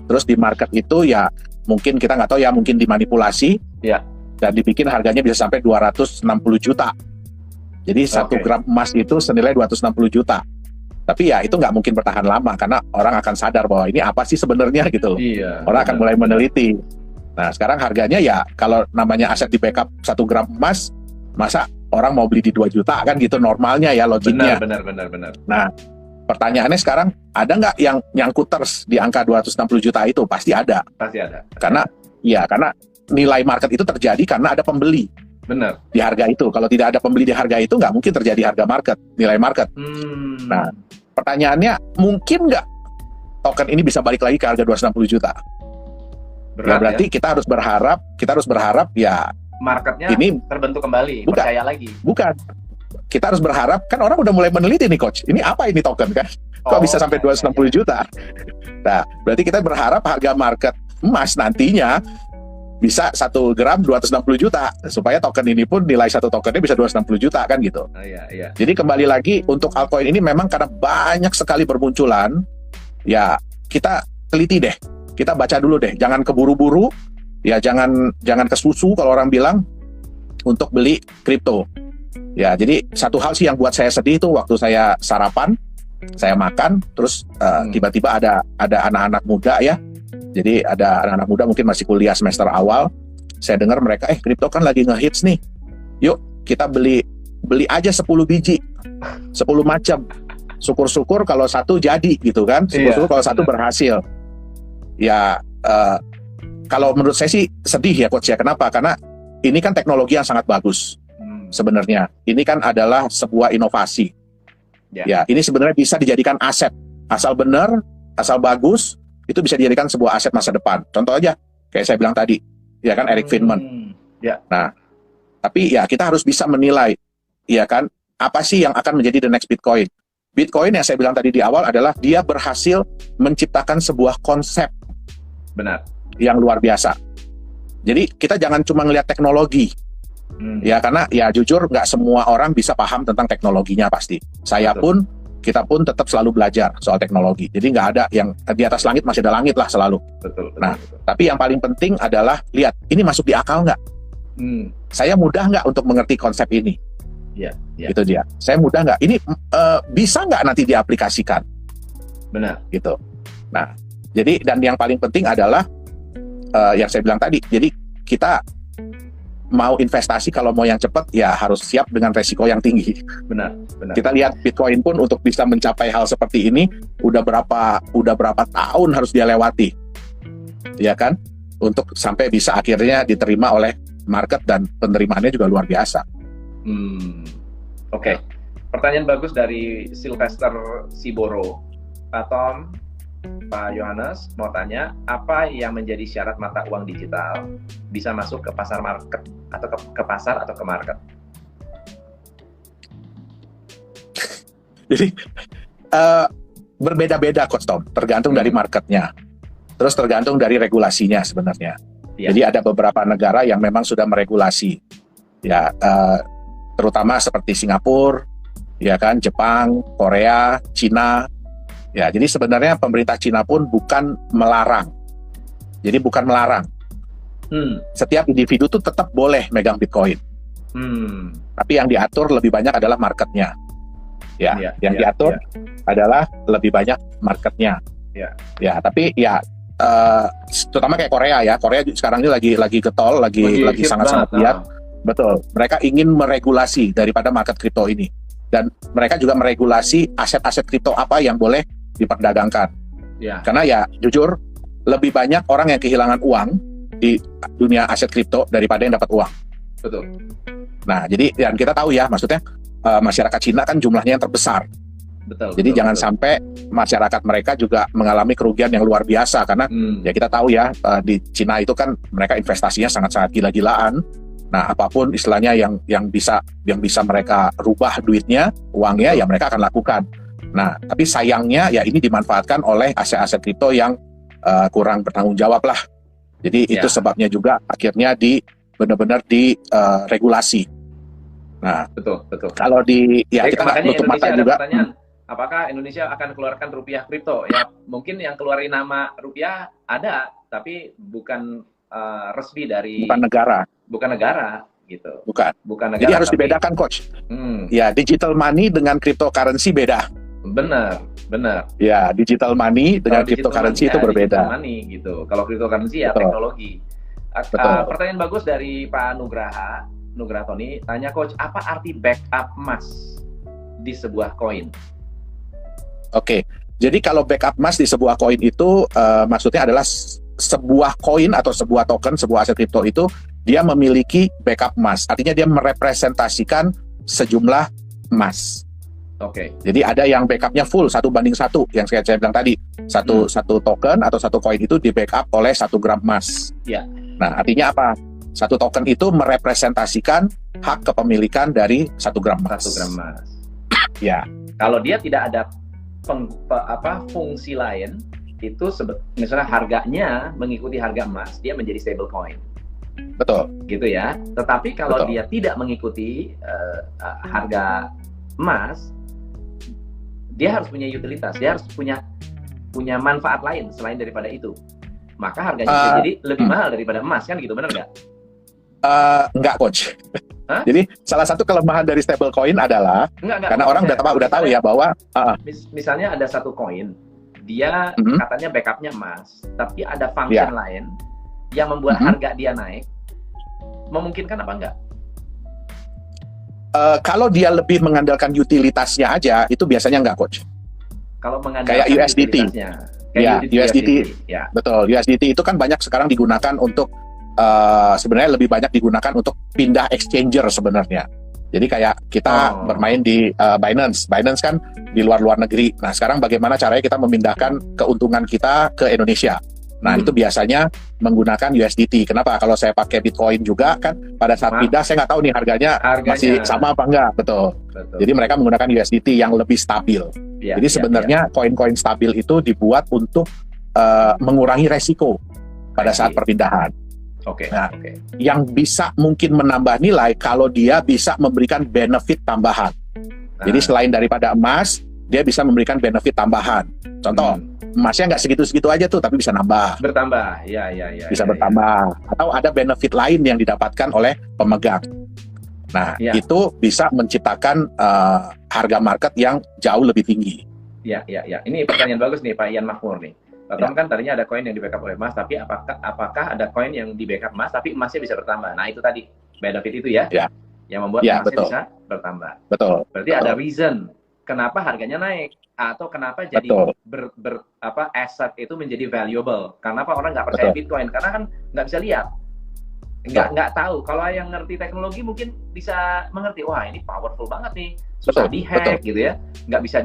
Terus di market itu ya mungkin kita nggak tahu ya, mungkin dimanipulasi. Ya. Dan dibikin harganya bisa sampai 260 juta. Jadi 1 gram emas itu senilai 260 juta. Tapi ya itu nggak mungkin bertahan lama karena orang akan sadar bahwa ini apa sih sebenarnya gitu loh. Iya, orang akan mulai meneliti. Nah sekarang harganya ya kalau namanya aset di backup 1 gram emas, masa orang mau beli di 2 juta kan gitu normalnya ya logiknya. Benar. Nah pertanyaannya sekarang, ada nggak yang nyangkut terus di angka 260 juta itu? Pasti ada. Pasti ada. Karena nilai market itu terjadi karena ada pembeli. Benar. Di harga itu. Kalau tidak ada pembeli di harga itu, nggak mungkin terjadi harga market, nilai market. Nah, pertanyaannya, mungkin nggak token ini bisa balik lagi ke harga 260 juta? Berat, berarti ya? kita harus berharap ya marketnya ini terbentuk kembali, percaya lagi. Bukan. Kita harus berharap, kan orang udah mulai meneliti nih coach, ini apa ini token kan? Kok bisa sampai 260 juta? Nah, berarti kita berharap harga market emas nantinya bisa 1 gram 260 juta, supaya token ini pun nilai satu tokennya bisa 260 juta kan gitu. Iya. Jadi kembali lagi, untuk altcoin ini memang karena banyak sekali bermunculan, ya kita teliti deh. Kita baca dulu deh, jangan keburu-buru, ya jangan kesusu kalau orang bilang untuk beli kripto. Ya, jadi satu hal sih yang buat saya sedih itu waktu saya sarapan, saya makan, terus tiba-tiba ada anak-anak muda ya. Jadi ada anak-anak muda mungkin masih kuliah semester awal. Saya dengar mereka, kripto kan lagi ngehits nih. Yuk kita beli aja 10 biji, 10 macam. Syukur-syukur kalau satu jadi gitu kan. Syukur-syukur kalau satu berhasil. Ya, kalau menurut saya sih sedih ya coach ya. Kenapa? Karena ini kan teknologi yang sangat bagus sebenarnya. Ini kan adalah sebuah inovasi. Ya, ini sebenarnya bisa dijadikan aset. Asal benar, asal bagus, itu bisa dijadikan sebuah aset masa depan. Contoh aja, kayak saya bilang tadi, ya kan, Eric Friedman. Ya. Nah, tapi ya kita harus bisa menilai, ya kan, apa sih yang akan menjadi the next Bitcoin. Bitcoin yang saya bilang tadi di awal adalah dia berhasil menciptakan sebuah konsep. Benar. Yang luar biasa. Jadi kita jangan cuma ngelihat teknologi, ya karena ya jujur nggak semua orang bisa paham tentang teknologinya pasti. Kita pun tetap selalu belajar soal teknologi. Jadi nggak ada yang di atas langit masih ada langit lah selalu. Betul. Tapi yang paling penting adalah lihat ini masuk di akal nggak? Saya mudah nggak untuk mengerti konsep ini? Ya. Itu dia. Saya mudah nggak? Ini bisa nggak nanti diaplikasikan? Benar. Gitu. Nah. Jadi, dan yang paling penting adalah yang saya bilang tadi, jadi kita mau investasi kalau mau yang cepat ya harus siap dengan resiko yang tinggi. Benar. Kita lihat Bitcoin pun untuk bisa mencapai hal seperti ini udah berapa tahun harus dia lewati. Ya kan? Untuk sampai bisa akhirnya diterima oleh market dan penerimaannya juga luar biasa. Oke. Pertanyaan bagus dari Sylvester Siboro. Pak Tom, Pak Yohanes mau tanya, apa yang menjadi syarat mata uang digital bisa masuk ke pasar market atau ke pasar atau ke market? Jadi berbeda-beda Coach Tom, tergantung dari marketnya, terus tergantung dari regulasinya sebenarnya. Ya. Jadi ada beberapa negara yang memang sudah meregulasi, ya terutama seperti Singapura, ya kan, Jepang, Korea, Cina. Ya, jadi sebenarnya pemerintah Cina pun bukan melarang. Jadi bukan melarang. Setiap individu tuh tetap boleh megang Bitcoin. Tapi yang diatur lebih banyak adalah marketnya. Yang diatur adalah lebih banyak marketnya. Ya, tapi ya terutama kayak Korea ya. Korea sekarang ini lagi getol, lagi sangat-sangat lihat. Betul. Mereka ingin meregulasi daripada market kripto ini. Dan mereka juga meregulasi aset-aset kripto apa yang boleh diperdagangkan. Karena ya jujur lebih banyak orang yang kehilangan uang di dunia aset kripto daripada yang dapat uang. Betul. Nah, jadi dan kita tahu ya, maksudnya masyarakat Cina kan jumlahnya yang terbesar. Jadi jangan sampai masyarakat mereka juga mengalami kerugian yang luar biasa karena ya kita tahu ya di Cina itu kan mereka investasinya sangat-sangat gila-gilaan. Nah, apapun istilahnya yang bisa mereka rubah duitnya, uangnya ya mereka akan lakukan. Nah, tapi sayangnya ya ini dimanfaatkan oleh aset-aset kripto yang kurang bertanggung jawab lah. Jadi itu sebabnya juga akhirnya benar-benar regulasi. Nah, betul. Kalau kita nggak nutup mata juga. Apakah Indonesia akan keluarkan rupiah kripto? Ya, mungkin yang keluarin nama rupiah ada, tapi bukan resmi dari bukan negara gitu. Bukan negara. Jadi harus dibedakan coach. Ya, digital money dengan cryptocurrency beda. Benar. Ya, digital money dengan cryptocurrency itu berbeda. Digital money gitu. Kalau cryptocurrency ya teknologi. Pertanyaan bagus dari Pak Nugraha Tony, tanya coach, apa arti backup emas di sebuah koin? Oke. Jadi kalau backup emas di sebuah koin itu maksudnya adalah sebuah koin atau sebuah token, sebuah aset kripto itu dia memiliki backup emas. Artinya dia merepresentasikan sejumlah emas. Oke. Jadi ada yang backupnya full 1:1 yang saya bilang tadi. Satu token atau satu koin itu di backup oleh 1 gram emas. Ya. Nah, artinya apa? Satu token itu merepresentasikan hak kepemilikan dari 1 gram emas. 1 gram emas. Ya. Kalau dia tidak ada fungsi lain, itu misalnya harganya mengikuti harga emas, dia menjadi stable coin. Betul. Gitu ya. Tetapi kalau Betul. dia tidak mengikuti harga emas, dia harus punya utilitas, dia harus punya manfaat lain selain daripada itu. Maka harganya bisa jadi lebih mahal daripada emas, kan gitu, benar nggak? Enggak, Coach. Hah? Jadi salah satu kelemahan dari stablecoin adalah Enggak, karena orang udah tahu ya bahwa misalnya ada satu koin, dia katanya backupnya emas, tapi ada function lain yang membuat harga dia naik, memungkinkan apa enggak? Kalau dia lebih mengandalkan utilitasnya aja, itu biasanya enggak, Coach. Kalau mengandalkan kayak USDT. USDT. Ya. Betul. USDT itu kan banyak sekarang digunakan untuk sebenarnya lebih banyak digunakan untuk pindah exchanger sebenarnya. Jadi kayak kita bermain di Binance. Binance kan di luar negeri. Nah, sekarang bagaimana caranya kita memindahkan keuntungan kita ke Indonesia? Nah, itu biasanya menggunakan USDT. Kenapa? Kalau saya pakai Bitcoin juga kan pada saat pindah saya nggak tahu nih harganya masih sama apa enggak. Betul. Jadi mereka menggunakan USDT yang lebih stabil. Jadi sebenarnya koin-koin stabil itu dibuat untuk mengurangi resiko pada saat perpindahan. Yang bisa mungkin menambah nilai kalau dia bisa memberikan benefit tambahan. Jadi selain daripada emas, dia bisa memberikan benefit tambahan. Contoh, emasnya nggak segitu-segitu aja tuh, tapi bisa nambah. Bertambah, bisa bertambah. Atau ada benefit lain yang didapatkan oleh pemegang. Nah, itu bisa menciptakan harga market yang jauh lebih tinggi. Ya. Ini pertanyaan bagus nih, Pak Ian Makmur nih. Pak Tom kan tadinya ada koin yang di backup oleh emas, tapi apakah ada koin yang di backup emas, tapi emasnya bisa bertambah? Nah, itu tadi benefit itu ya. Yang membuat emasnya bisa bertambah. Betul. Berarti ada reason kenapa harganya naik atau kenapa jadi aset itu menjadi valuable. Kenapa orang nggak percaya Bitcoin? Karena kan nggak bisa lihat, nggak tahu. Kalau yang ngerti teknologi mungkin bisa mengerti. Wah, ini powerful banget nih, susah dihack gitu ya. Nggak bisa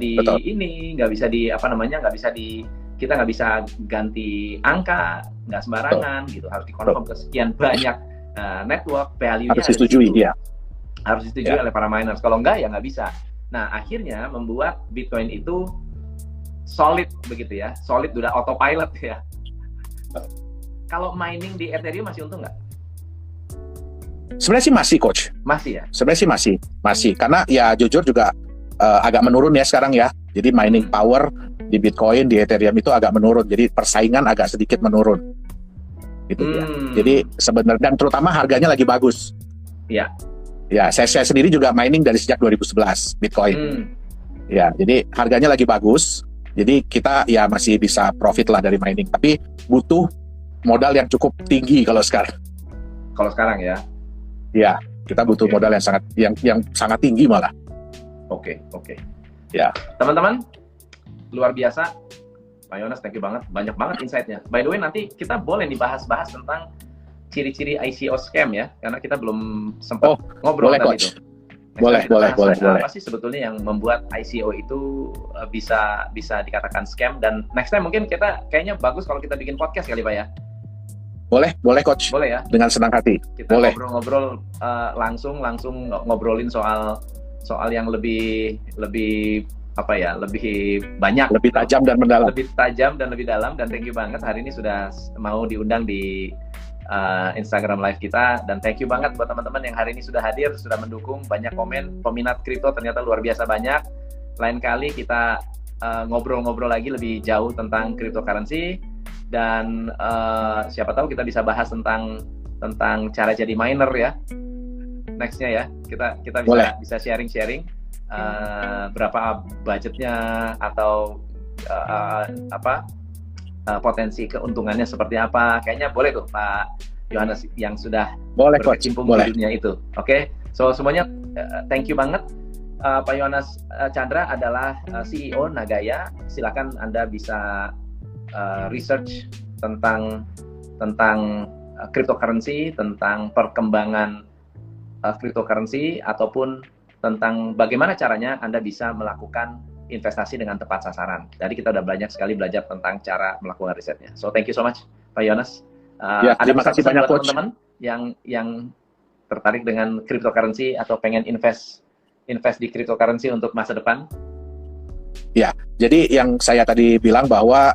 kita nggak bisa ganti angka, nggak sembarangan gitu. Harus dikonfirm ke sekian banyak network, value-nya harus disetujui. Harus disetujui oleh para miners. Kalau enggak ya nggak bisa. Nah, akhirnya membuat Bitcoin itu solid begitu ya. Solid, udah autopilot ya. Kalau mining di Ethereum masih untung nggak? Sebenarnya sih masih, Coach. Masih ya? Sebenarnya sih masih. Karena ya jujur juga agak menurun ya sekarang ya. Jadi mining power di Bitcoin, di Ethereum itu agak menurun. Jadi persaingan agak sedikit menurun. Gitu ya. Jadi sebenarnya, dan terutama harganya lagi bagus. Iya. Ya, saya sendiri juga mining dari sejak 2011 Bitcoin. Ya, jadi harganya lagi bagus. Jadi kita ya masih bisa profit lah dari mining. Tapi butuh modal yang cukup tinggi kalau sekarang. Kalau sekarang ya? Ya, kita butuh modal yang sangat tinggi malah. Oke. Ya. Teman-teman, luar biasa. Pak Yonas, thank you banget. Banyak banget insight-nya. By the way, nanti kita boleh dibahas-bahas tentang ciri-ciri ICO scam ya, karena kita belum sempat ngobrol tadi itu. Boleh. Apa sih sebetulnya yang membuat ICO itu bisa dikatakan scam? Dan next time mungkin kita kayaknya bagus kalau kita bikin podcast kali, Pak ya. Boleh, Coach. Boleh ya. Dengan senang hati. Kita ngobrol-ngobrol langsung ngobrolin soal yang lebih banyak, lebih tajam dan mendalam. Lebih dalam. Dan thank you banget hari ini sudah mau diundang di Instagram live kita, dan thank you banget buat teman-teman yang hari ini sudah hadir, sudah mendukung, banyak komen, peminat kripto ternyata luar biasa banyak. Lain kali kita ngobrol-ngobrol lagi lebih jauh tentang cryptocurrency, dan siapa tahu kita bisa bahas tentang cara jadi miner ya. Nextnya ya, kita bisa sharing berapa budgetnya atau potensi keuntungannya seperti apa. Kayaknya boleh tuh Pak Yohanes yang sudah berkecimpung di dunia itu. Oke. So semuanya thank you banget. Pak Yohanes Chandra adalah CEO Nagaya. Silakan Anda bisa research tentang cryptocurrency, tentang perkembangan cryptocurrency, ataupun tentang bagaimana caranya Anda bisa melakukan investasi dengan tepat sasaran. Jadi kita udah banyak sekali belajar tentang cara melakukan risetnya. So thank you so much Pak Yohanes. Ya, terima kasih banyak Coach. Teman-teman yang tertarik dengan cryptocurrency atau pengen invest di cryptocurrency untuk masa depan? Ya, jadi yang saya tadi bilang bahwa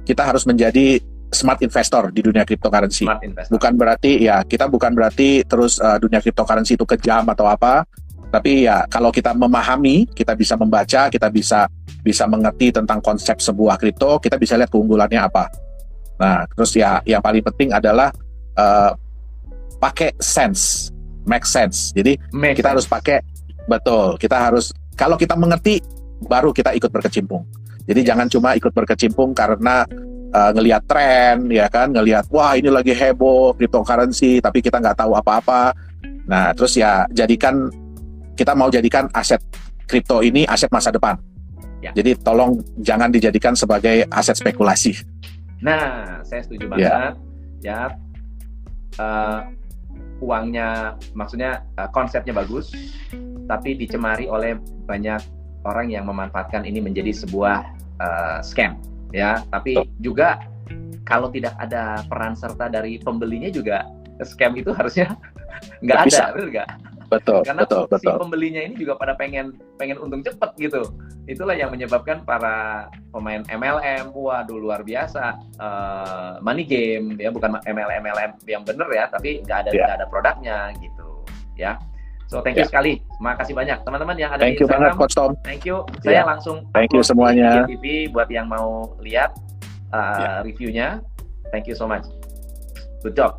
kita harus menjadi smart investor di dunia cryptocurrency. Bukan berarti kita bukan berarti terus dunia cryptocurrency itu kejam atau apa. Tapi ya kalau kita memahami, kita bisa membaca, kita bisa mengerti tentang konsep sebuah kripto, kita bisa lihat keunggulannya apa. Nah, terus ya yang paling penting adalah pakai sense, make sense. Jadi kita harus pakai, betul, kita harus, kalau kita mengerti, baru kita ikut berkecimpung. Jadi jangan cuma ikut berkecimpung karena ngelihat tren, ya kan, ngelihat wah ini lagi heboh cryptocurrency, tapi kita nggak tahu apa-apa. Nah, terus ya kita mau jadikan aset kripto ini aset masa depan. Ya. Jadi tolong jangan dijadikan sebagai aset spekulasi. Nah, saya setuju banget. Ya, uangnya, maksudnya konsepnya bagus, tapi dicemari oleh banyak orang yang memanfaatkan ini menjadi sebuah scam. Ya, tapi juga kalau tidak ada peran serta dari pembelinya juga scam itu harusnya nggak ada, betul nggak? Betul, karena betul. si pembelinya ini juga pada pengen untung cepat gitu. Itulah yang menyebabkan para pemain MLM, waduh luar biasa, money game ya, bukan MLM yang bener ya, tapi nggak ada produknya gitu ya. So thank you sekali, makasih banyak teman-teman yang ada di Instagram. Thank you banget Coach Tom. Thank you. Saya langsung thank you semuanya. Di TV buat yang mau lihat reviewnya. Thank you so much. Good job.